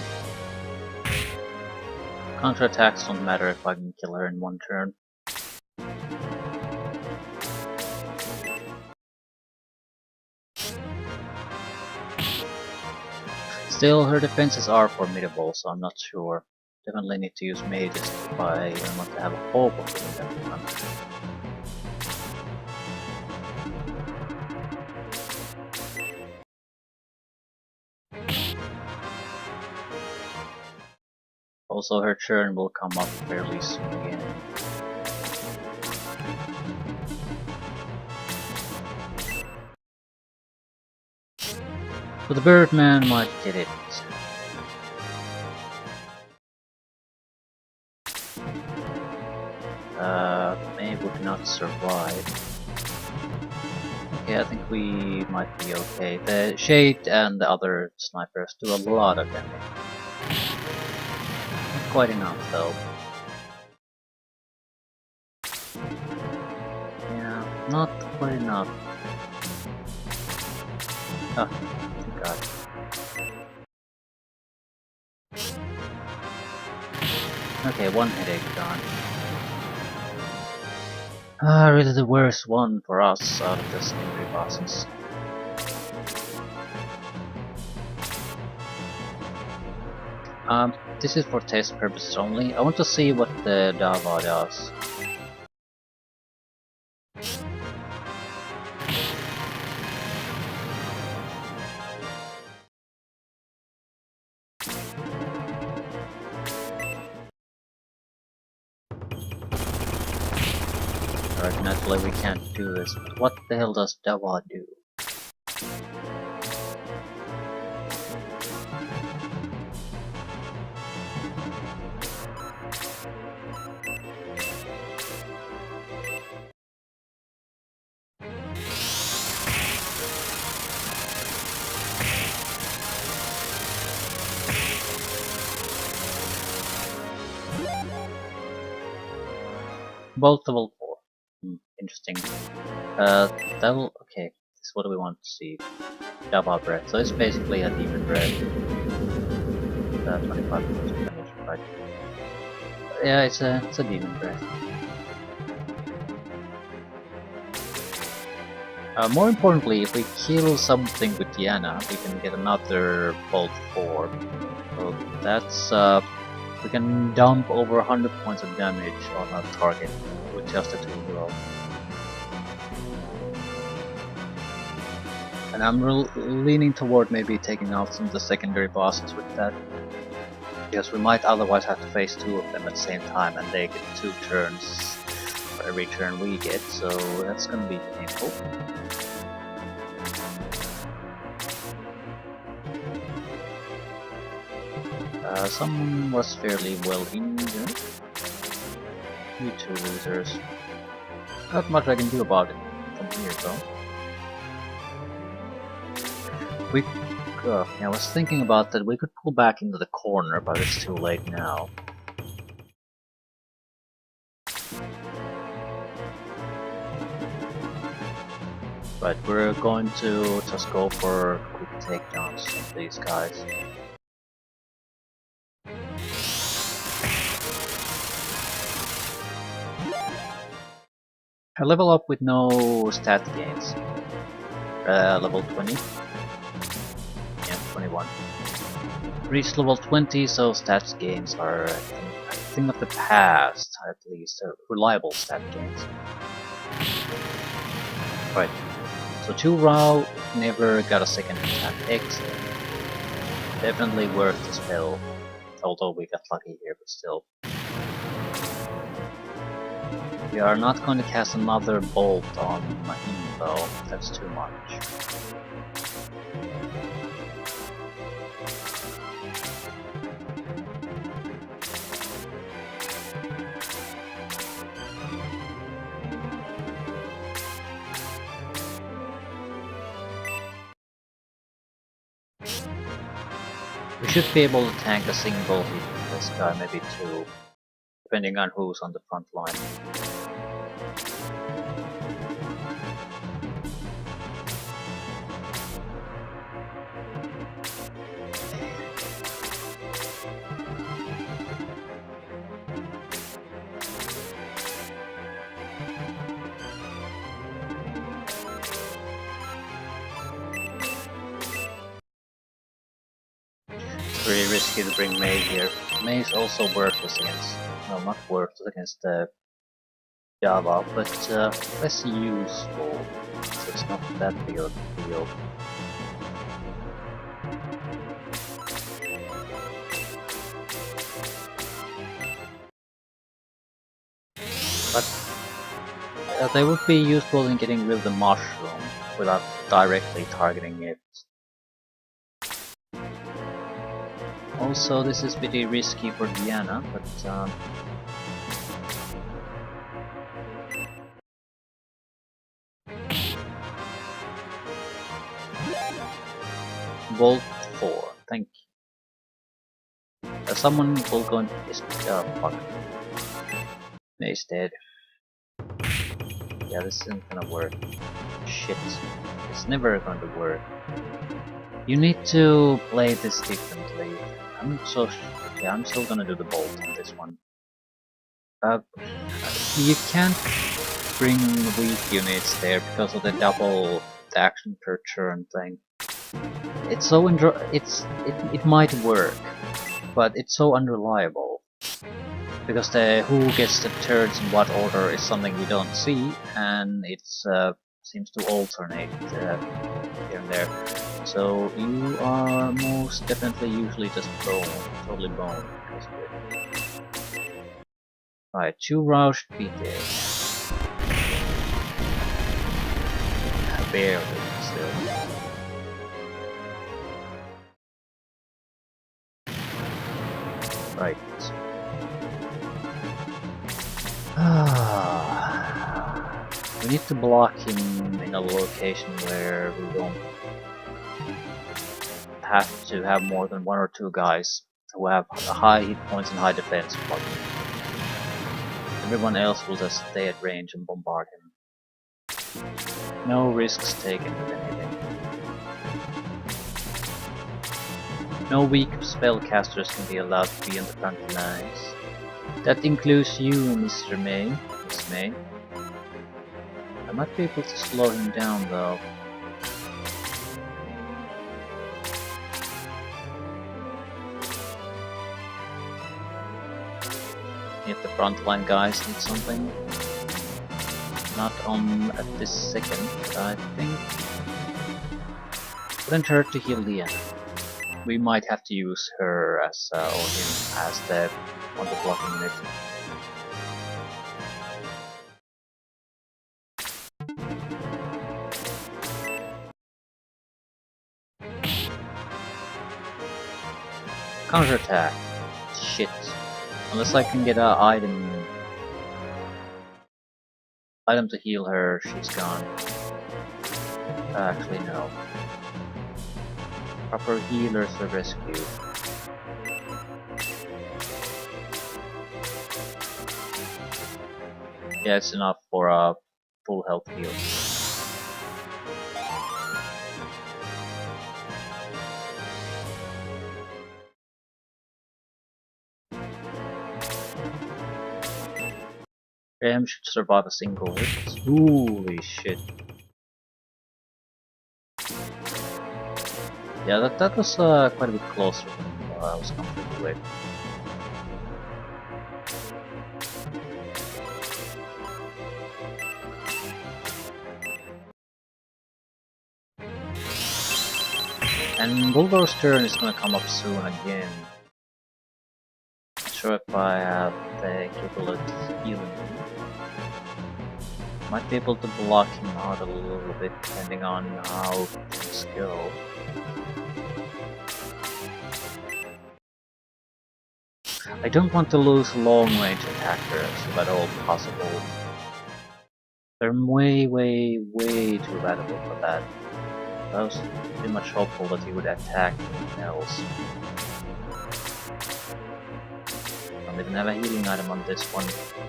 Counterattacks don't matter if I can kill her in 1 turn. Still, her defenses are formidable, so I'm not sure. Definitely need to use mages if I even want to have a hope of getting them done. Also, her turn will come up fairly soon again. But the Birdman might get it. May would not survive. Okay, I think we might be okay. The Shade and the other snipers do a lot of damage. Not quite enough though. Yeah, not quite enough. Oh, thank god. Okay, 1 headache gone. Really the worst one for us out of the secondary bosses. This is for test purposes only. I want to see what the Dava does. Alright, naturally we can't do this, but what the hell does Dava do? Both level 4. Interesting. That'll... okay, this is what we want to see. Dava breath. So it's basically a demon breath. 25% damage, right? Yeah, it's a demon breath. More importantly, if we kill something with Diana, we can get another Bolt 4. So that's... we can dump over 100 points of damage on a target with just a 2-roll. And I'm leaning toward maybe taking out some of the secondary bosses with that. Because we might otherwise have to face 2 of them at the same time, and they get 2 turns for every turn we get, so that's gonna be painful. Someone was fairly well injured. You 2 losers. Not much I can do about it from here though. Yeah, I was thinking about that we could pull back into the corner, but it's too late now. But we're going to just go for quick takedowns of these guys. I level up with no stat gains. Level 20. Yeah, 21. Reach level 20, so stats gains are a thing of the past, at least. Reliable stat gains. Right. So 2 Rao never got a second attack X. Definitely worth the spell. Although we got lucky here, but still. We are not going to cast another bolt on him though, that's too much. We should be able to tank a single hit from this guy, maybe 2, depending on who's on the front line. Pretty risky to bring May here. May is also worthless against, no, not worthless against Dava, but less useful, so it's not that big of a deal. But they would be useful in getting rid of the mushroom without directly targeting it. Also, this is pretty risky for Diana, but Volt 4, thank you. Someone will go and fuck. May's dead. Yeah, this isn't gonna work. Shit. It's never going to work. You need to play this differently. Yeah, I'm still gonna do the bolt on this one. You can't bring weak units there because of the double action per turn thing. It's so it might work, but it's so unreliable. Because the who gets the turns in what order is something we don't see, and it seems to alternate here and there. So you are most definitely usually just totally bone. Right, 2 Rao should be dead. Barely, still. Right. We need to block him in a location where we don't have to have more than 1 or 2 guys who have high hit points and high defense blocking. Everyone else will just stay at range and bombard him. No risks taken with anything. No weak spellcasters can be allowed to be on the front lines. That includes you, Mr. May. Miss May. I might be able to slow him down though. If the frontline guys need something. Not on at this second, but I think wouldn't hurt to heal Diana. We might have to use her as or him as the on the blocking unit. Counterattack. Shit. Unless I can get an item to heal her, she's gone. Actually, no. Proper healers to rescue. Yeah, it's enough for a full health heal. Graham should survive a single hit. Holy shit. Yeah, that was quite a bit closer than I was comfortable with. And Bulldog's turn is gonna come up soon again. Not sure if I have the capability healing. Might be able to block him out a little bit depending on how things go. I don't want to lose long-range attackers if at all possible. They're way too valuable for that. I was pretty much hopeful that he would attack anything else. Don't even have a healing item on this one.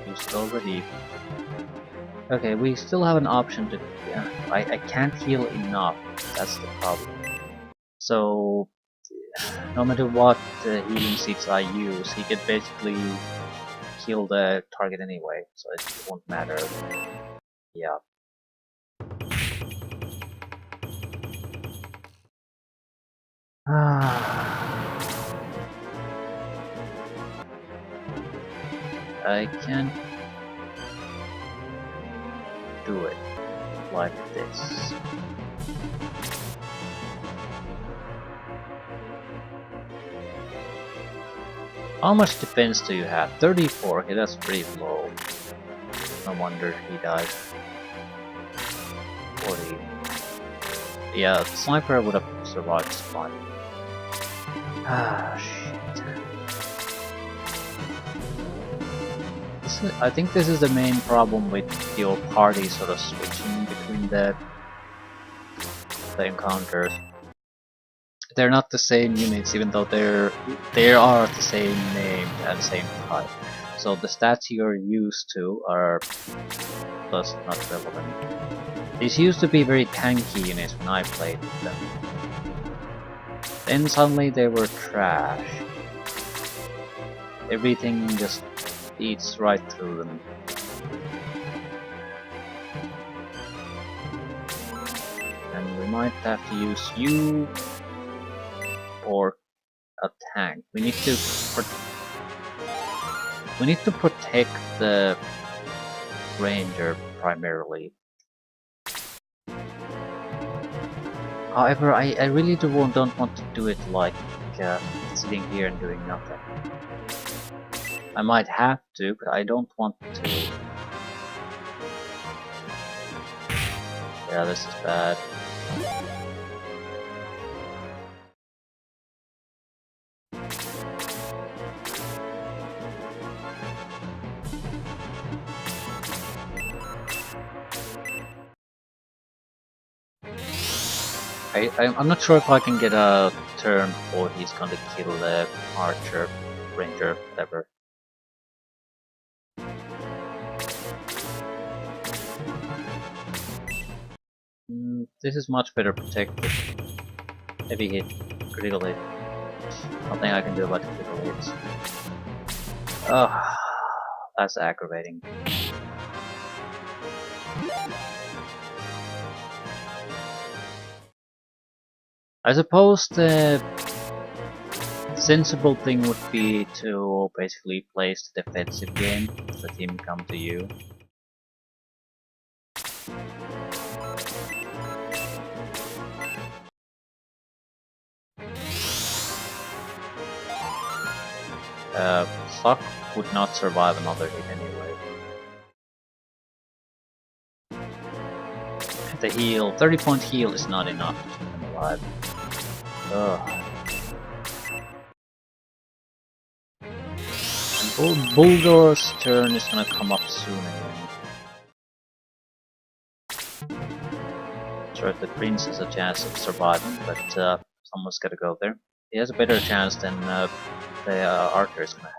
Used it already. Okay, we still have an option to... Yeah, I can't heal enough. That's the problem. So, no matter what healing seeds I use, he could basically kill the target anyway, so it won't matter. Yeah. I can't do it like this. How much defense do you have? 34, okay, that's pretty low. No wonder he died. 40. Yeah, the sniper would have survived just fine. Ah, shit. I think this is the main problem with your party sort of switching between the encounters. They're not the same units, even though they are the same name and same type. So the stats you're used to are thus not relevant. These used to be very tanky units when I played with them. Then suddenly they were trash. Everything just eats right through them. And we might have to use you or a tank. We need to protect the ranger primarily. However, I really don't want to do it like sitting here and doing nothing. I might have to, but I don't want to. Yeah, this is bad. I'm not sure if I can get a turn before he's gonna kill the archer, ranger, whatever. This is much better protected. Heavy hit, critical hit. Nothing I can do about critical hits. Ugh, that's aggravating. I suppose the sensible thing would be to basically place the defensive game, let him come to you. Sock would not survive another hit anyway. The heal, 30-point heal is not enough to keep him alive. Ugh. And Bulldor's turn is gonna come up soon again. Sure, the prince has a chance of surviving, but someone's gotta go there. He has a better chance than the archer is gonna have.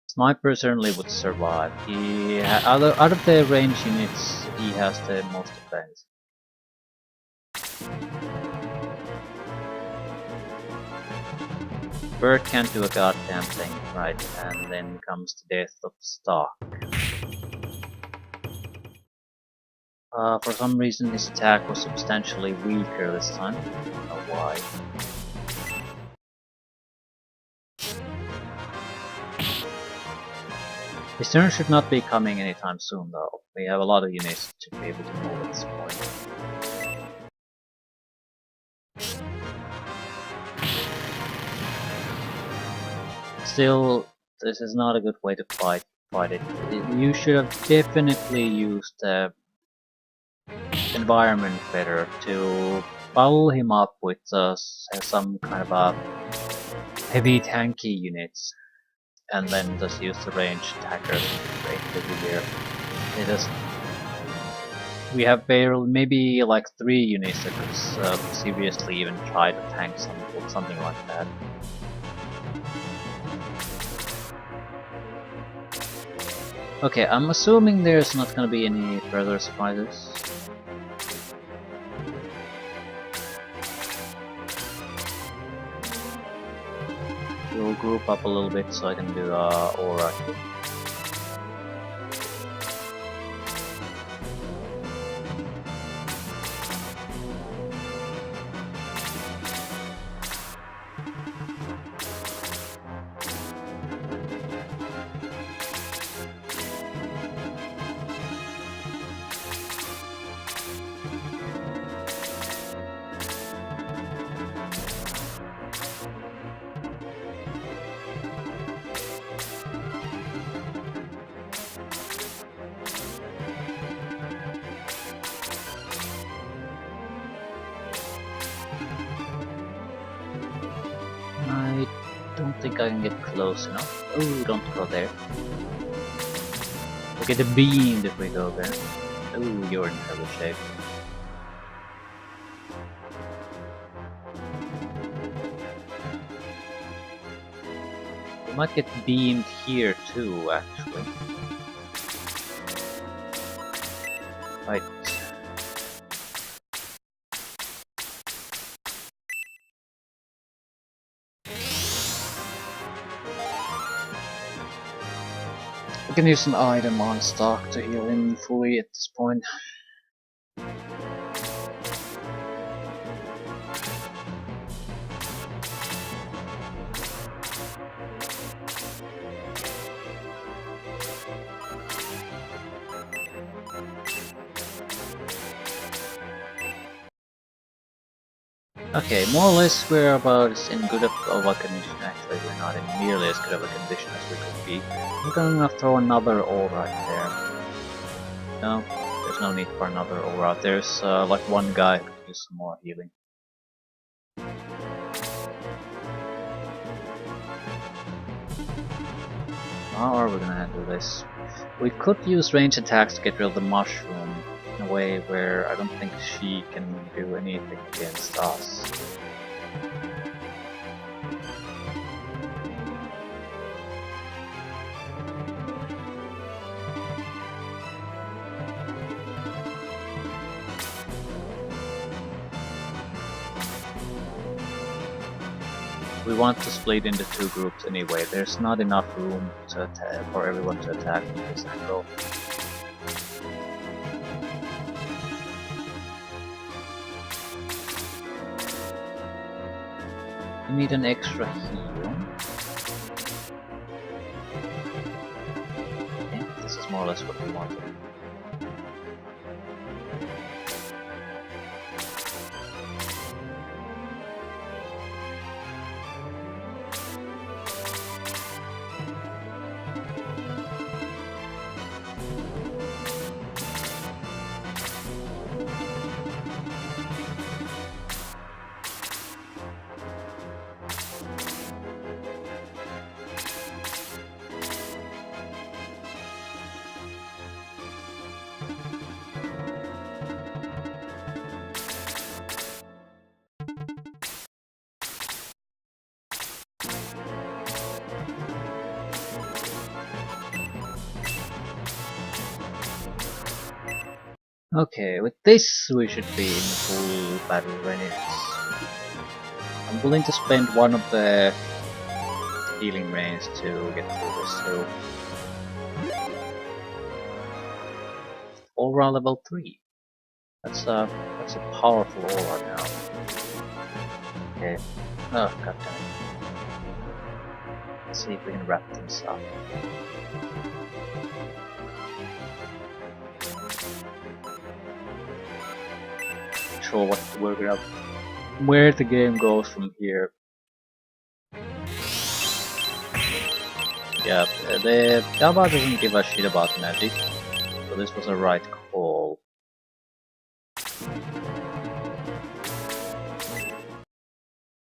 Sniper certainly would survive. Out of the range units, he has the most defense. Bird can't do a goddamn thing, right? And then comes the death of Stock. For some reason his attack was substantially weaker this time. I don't know why. His turn should not be coming anytime soon though. We have a lot of units to be able to move at this point. Still, this is not a good way to fight it. You should have definitely used the environment better to follow him up with some kind of a heavy tanky units, and then just use the ranged attackers right over here. We have barely, maybe like 3 units that could seriously even try to tank something like that. Okay, I'm assuming there's not gonna be any further surprises. We'll group up a little bit so I can do aura. I don't think I can get close enough. Oh, don't go there. We'll get beamed if we go there. Oh, you're in trouble shape. We might get beamed here too, actually. Right. We can use an item on stock to heal him fully at this point. Okay, more or less we're about in good of a condition. Actually, we're not in nearly as good of a condition as we could be. I'm gonna throw another aura right there. No, there's no need for another aura. There's like one guy who could use some more healing. How are we gonna handle this? We could use range attacks to get rid of the mushroom in a way where I don't think she can do anything against us. We want to split into 2 groups anyway. There's not enough room to for everyone to attack from this angle. We need an extra heal. Okay, this is more or less what we wanted. Okay, with this we should be in full battle readiness. I'm willing to spend one of the healing range to get through this. So aura level 3. That's a powerful aura now. Okay. Oh god damn it. Let's see if we can wrap things up. Not sure where the game goes from here. Yeah, the Dava doesn't give a shit about magic, so this was a right call.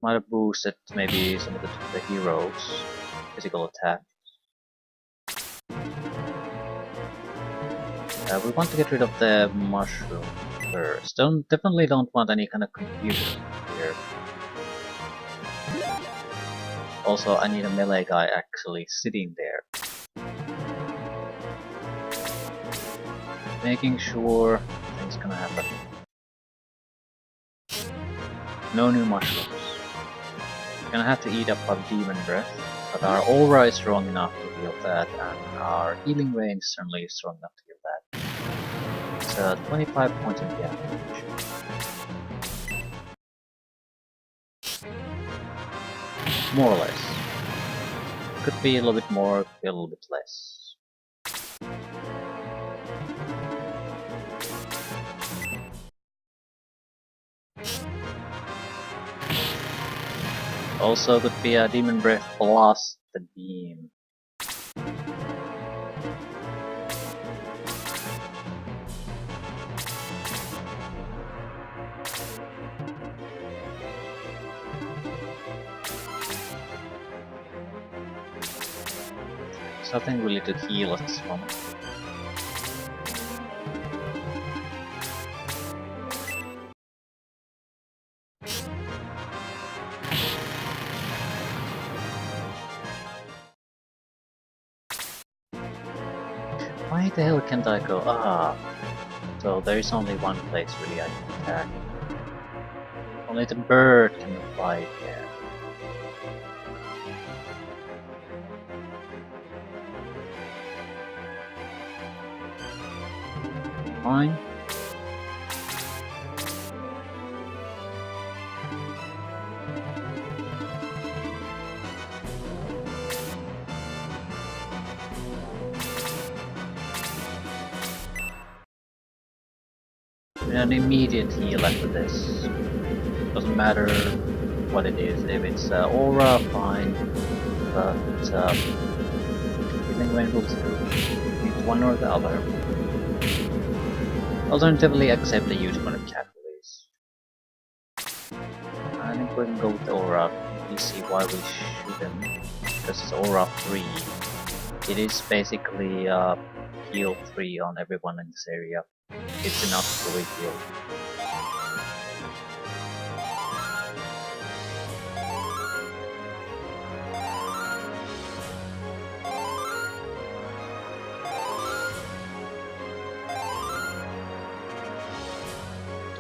Might have boosted maybe some of the heroes' physical attack. We want to get rid of the mushroom first. Definitely don't want any kind of confusion here. Also, I need a melee guy actually sitting there. Making sure things gonna happen. No new mushrooms. We're gonna have to eat up our demon breath, but our aura is strong enough to heal that, and our healing range certainly is strong enough to heal that. It's 25 points of damage. More or less. Could be a little bit more, could be a little bit less. Also could be a demon breath plus the beam. Something really to heal at this moment. Why the hell can't I go? Ah, so there is only one place really I can attack. Only the bird can fly there. Fine. An immediate heal after this. Doesn't matter what it is. If it's aura, fine. But healing range will need one or the other. Alternatively, accept the use one of catalyst. I think we can go with the aura. You see why we shouldn't. Because it's aura 3. It is basically heal 3 on everyone in this area. It's enough to fully heal.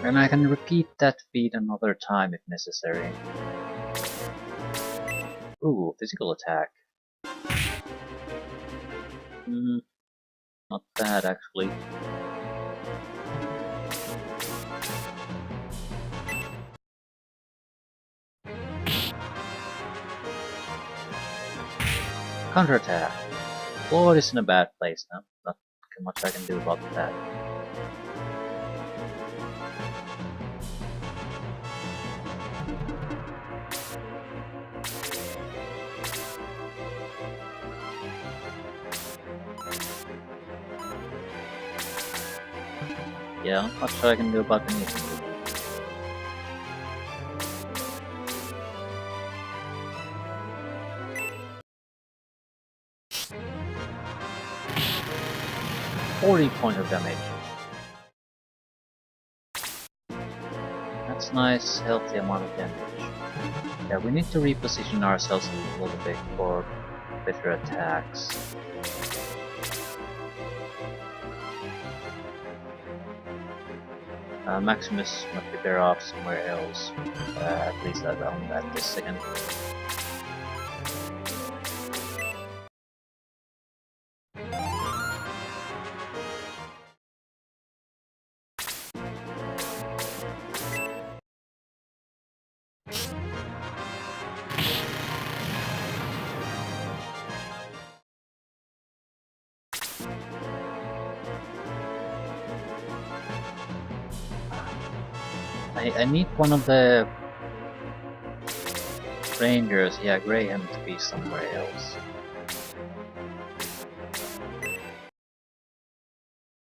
And I can repeat that feat another time if necessary. Ooh, physical attack. Not bad actually. Counterattack. Lord is in a bad place now. Not much I can do about that. Yeah, not much I can do about anything. 40 points of damage. That's nice, healthy amount of damage. Yeah, we need to reposition ourselves a little bit for better attacks. Maximus might be better off somewhere else, at least at this second. I need one of the rangers, yeah, Graham, to be somewhere else.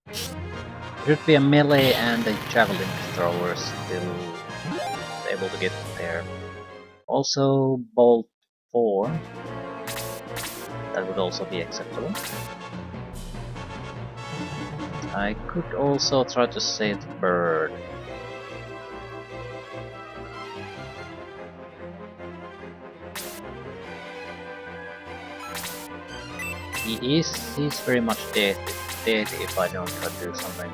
There should be a melee and a javelin thrower still able to get there. Also, Bolt 4. That would also be acceptable. I could also try to save the bird. He's very much dead if I don't try to do something.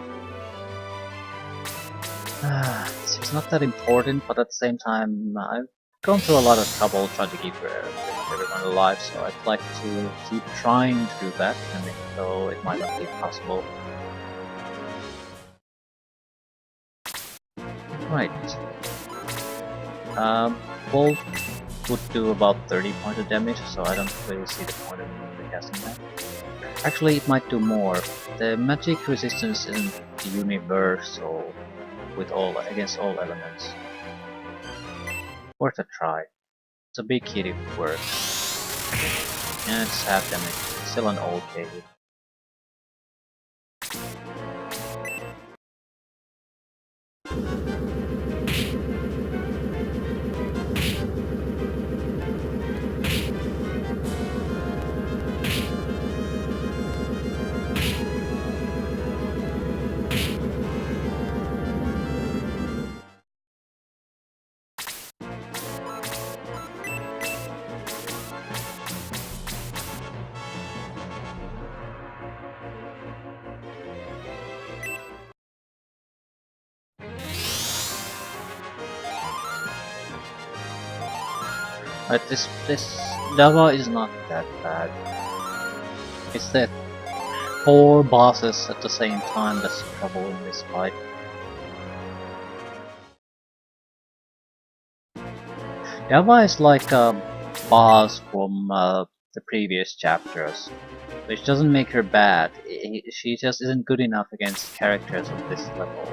It's not that important, but at the same time, I've gone through a lot of trouble trying to keep everyone alive, so I'd like to keep trying to do that, even though it might not be possible. Right. Bolt would do about 30 points of damage, so I don't really see the point of casting that. Actually, it might do more. The magic resistance isn't universal against all elements. Worth a try. It's a big hit if it works. And it's half damage. Still an okay hit. But this Dava is not that bad. It's that 4 bosses at the same time that's the trouble in this fight. Dava is like a boss from the previous chapters, which doesn't make her bad. She just isn't good enough against characters of this level.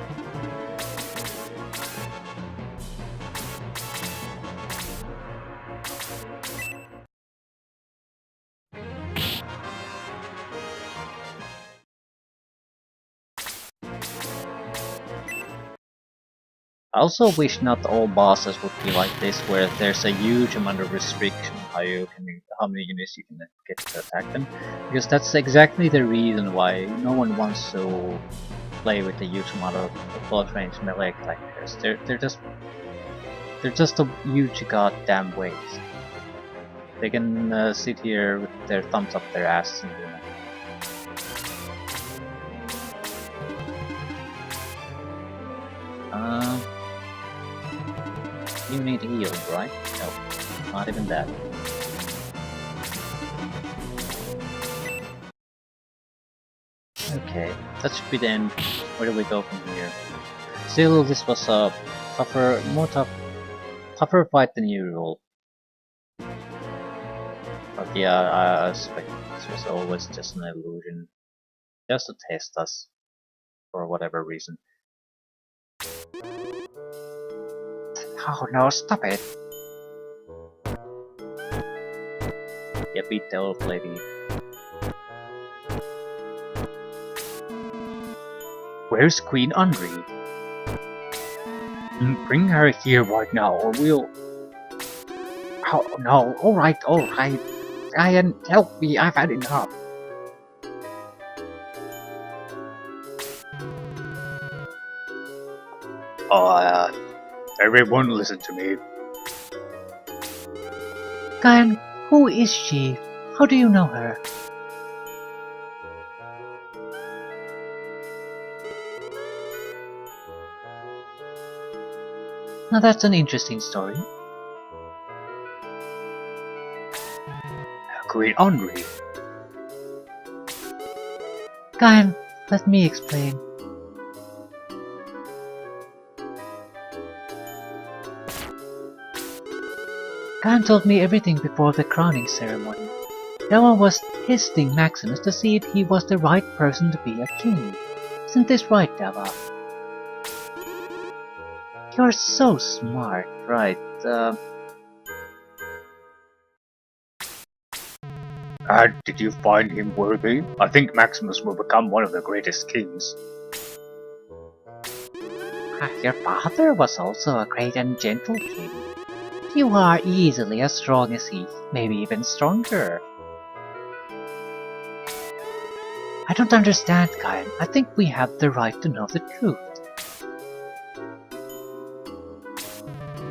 I also wish not all bosses would be like this, where there's a huge amount of restriction how many units you can get to attack them, because that's exactly the reason why no one wants to play with a huge amount of close range melee characters. They're just a huge goddamn waste. They can sit here with their thumbs up their ass and do nothing. You need healed, right? No, not even that. Okay, that should be the end. Where do we go from here? Still, this was a tougher fight than usual. But yeah, I suspect this was always just an illusion. Just to test us. For whatever reason. Oh no, stop it! Yeah, beat the old lady. Where's Queen Andre? Bring her here right now, or we'll... Oh no, alright. Ryan, help me, I've had enough. Everyone listen to me. Guyan, who is she? How do you know her? Now that's an interesting story. Queen Andre. Guyan, let me explain. Guyan told me everything before the crowning ceremony. Dava was testing Maximus to see if he was the right person to be a king. Isn't this right, Dava? You're so smart, right? And did you find him worthy? I think Maximus will become one of the greatest kings. Your father was also a great and gentle king. You are easily as strong as he, maybe even stronger. I don't understand, Kyle. I think we have the right to know the truth.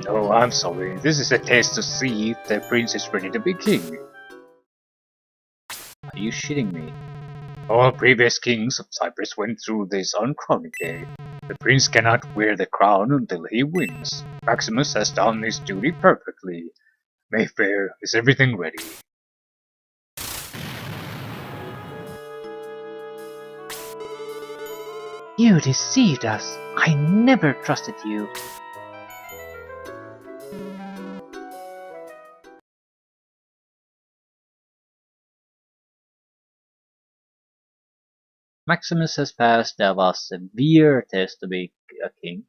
Oh, I'm sorry. This is a test to see if the prince is ready to be king. Are you shitting me? All previous kings of Cyprus went through this on crowning day. The prince cannot wear the crown until he wins. Maximus has done his duty perfectly. Mayfair, is everything ready? You deceived us. I never trusted you. Maximus has passed Dava's severe test to be a king.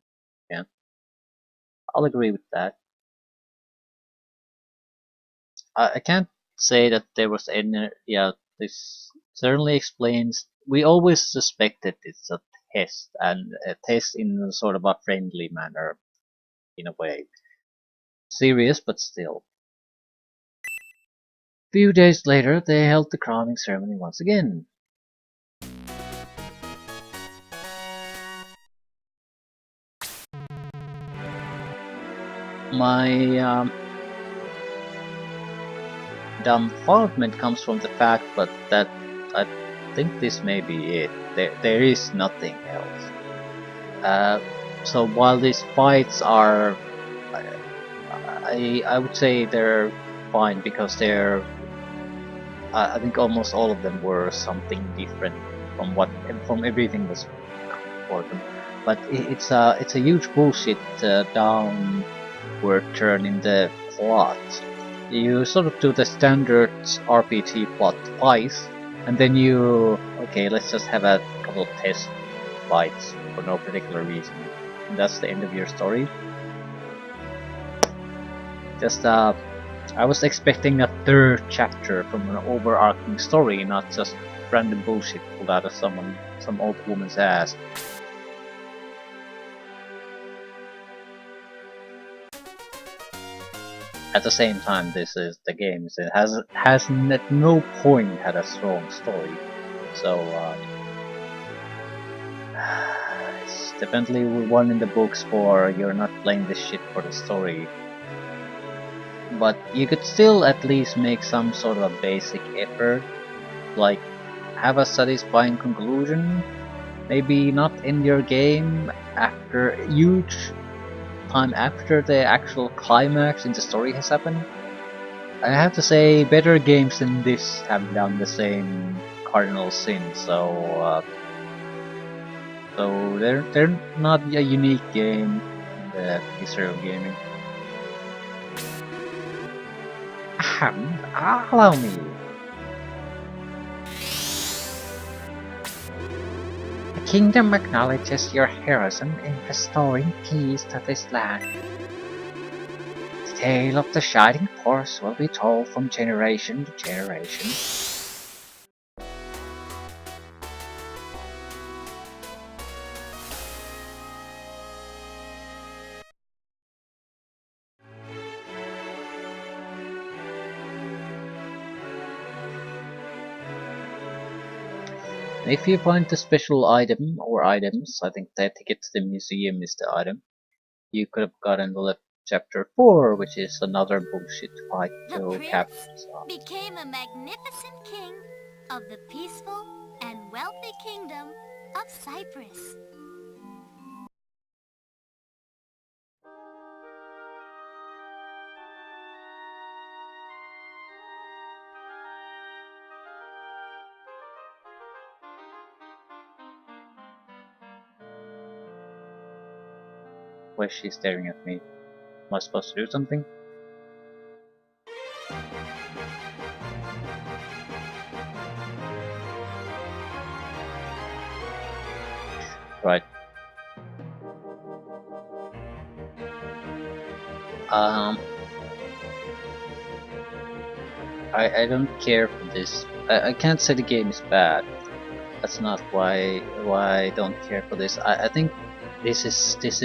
Yeah, I'll agree with that. I can't say that there was any. Yeah, this certainly explains. We always suspected it's a test, and a test in sort of a friendly manner, in a way. Serious, but still. Few days later, they held the crowning ceremony once again. My dumbfoundment comes from the fact but that I think this may be it. There is nothing else. So while these fights are, I would say they're fine because they're. I think almost all of them were something different from everything that's for them. But it's a huge bullshit downward turn in the plot. You sort of do the standard RPG plot twice, and then okay, let's just have a couple of test fights for no particular reason. And that's the end of your story. Just I was expecting a third chapter from an overarching story, not just random bullshit pulled out of some old woman's ass. At the same time, this is the game. It has at no point had a strong story, so it's definitely one in the books for you're not playing this shit for the story. But you could still at least make some sort of a basic effort, like have a satisfying conclusion. Maybe not end your game after huge time after the actual climax in the story has happened. I have to say, better games than this have done the same cardinal sin. So they're not a unique game in the history of gaming. Allow me. The kingdom acknowledges your heroism in restoring peace to this land. The tale of the Shining Force will be told from generation to generation. If you find the special item or items, I think the ticket to the museum is the item. You could have gotten the chapter 4, which is another bullshit fight The to prince capture. became a magnificent king of the peaceful and wealthy kingdom of Cyprus. Why is she staring at me? Am I supposed to do something? Right. Um, I don't care for this. I can't say the game is bad. That's not why I don't care for this. I think this is this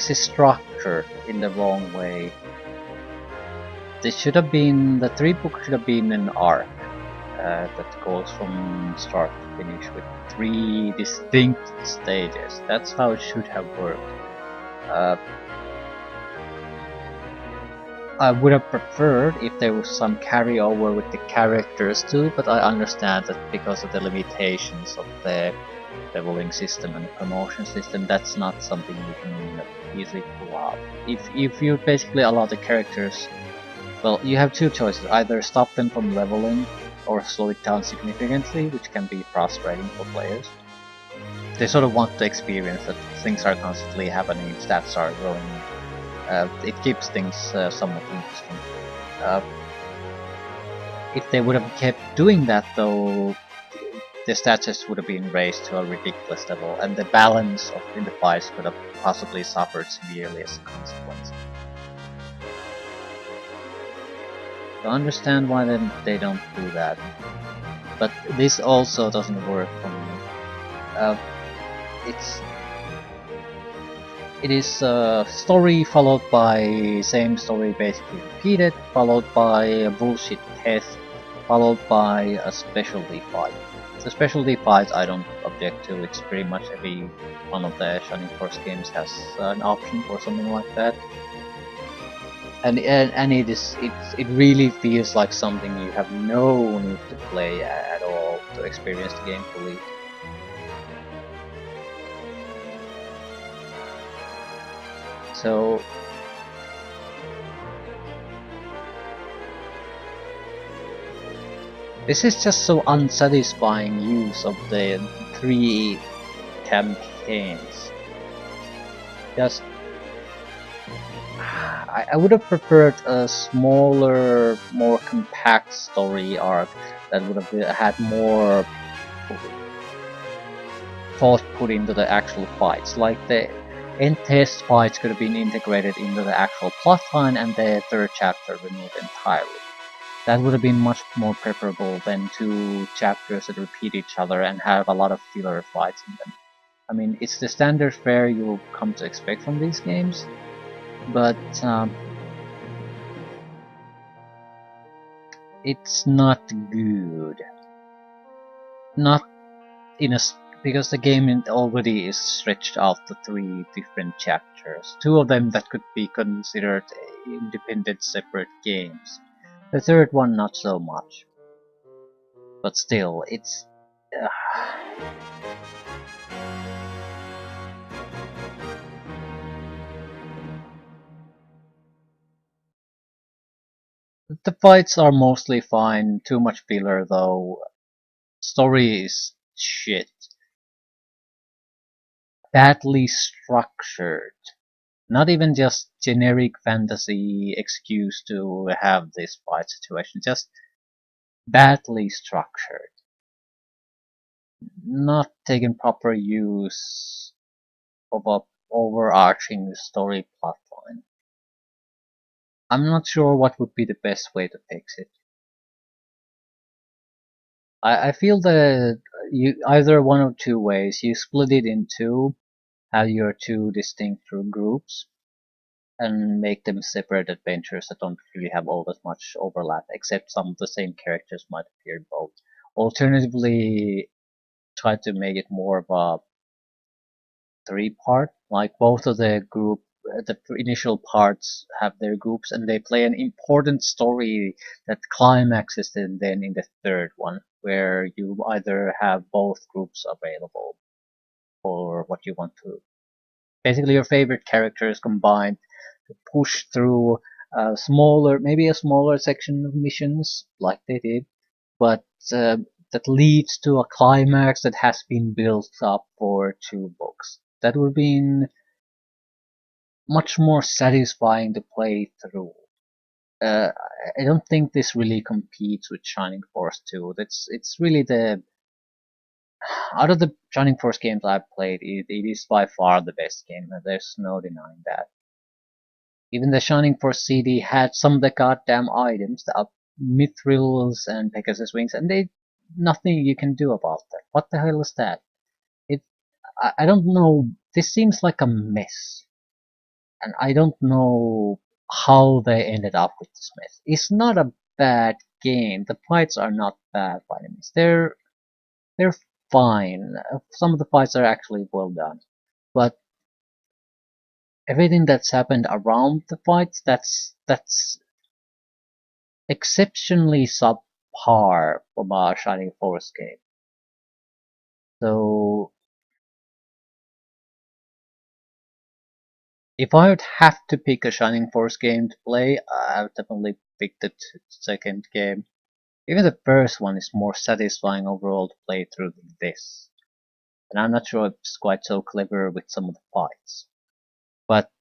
is structured in the wrong way. This should have been the three books should have been an arc that goes from start to finish with three distinct stages. That's how it should have worked. Uh, I would have preferred if there was some carryover with the characters too, but I understand that because of the limitations of the leveling system and the promotion system, that's not something you can easily pull out. If you basically allow the characters, well, you have two choices: either stop them from leveling or slow it down significantly, which can be frustrating for players. They sort of want to experience that things are constantly happening, stats are growing. It keeps things somewhat interesting. Uh, if they would have kept doing that though, the stats would have been raised to a ridiculous level, and the balance in the fights could have possibly suffered severely as a consequence. I understand why they don't do that, but this also doesn't work for me. It's It is a story followed by same story basically repeated, followed by a bullshit test, followed by a specialty fight. The specialty fights I don't object to. It's pretty much every one of the Shining Force games has an option for something like that. And it really feels like something you have no need to play at all to experience the game fully. So this is just so unsatisfying use of the three campaigns. Just I would have preferred a smaller, more compact story arc that would have had more thought put into the actual fights. Like the end test fights could have been integrated into the actual plotline and the third chapter removed entirely. That would have been much more preferable than two chapters that repeat each other and have a lot of filler fights in them. I mean, it's the standard fare you'll come to expect from these games, but it's not good. Not in a because the game already is stretched out to three different chapters. Two of them that could be considered independent, separate games. The third one, not so much. But still, it's. The fights are mostly fine, too much filler though. Story is shit. Badly structured. Not even just generic fantasy excuse to have this fight situation, just badly structured. Not taking proper use of a overarching story plotline. I'm not sure what would be the best way to fix it. I feel that you either one of two ways. You split it in two, have your two distinct groups, and make them separate adventures that don't really have all that much overlap, except some of the same characters might appear in both. Alternatively, try to make it more of a three-part, like both of the initial parts have their groups and they play an important story that climaxes and then in the third one, where you either have both groups available for what you want to. Basically, your favorite characters combined to push through maybe a smaller section of missions, like they did, but that leads to a climax that has been built up for two books. That would have been much more satisfying to play through. Uh, I don't think this really competes with Shining Force 2. It's really out of the Shining Force games I've played, it is by far the best game. There's no denying that. Even the Shining Force CD had some of the goddamn items, the Mithrils and Pegasus Wings, and they nothing you can do about that. What the hell is that? It I don't know. This seems like a mess, and I don't know how they ended up with this mess. It's not a bad game. The fights are not bad by any means. They're fine. Some of the fights are actually well done, but everything that's happened around the fights, that's exceptionally subpar from a Shining Force game. So if I would have to pick a Shining Force game to play, I would definitely pick the second game. Even the first one is more satisfying overall to play through than this. And I'm not sure if it's quite so clever with some of the fights. But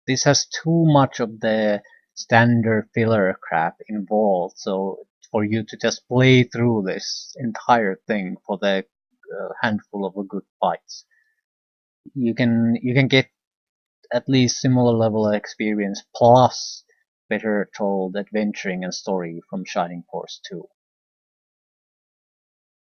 this has too much of the standard filler crap involved, so for you to just play through this entire thing for the handful of good fights, you can get at least similar level of experience plus better told adventuring and story from Shining Force 2.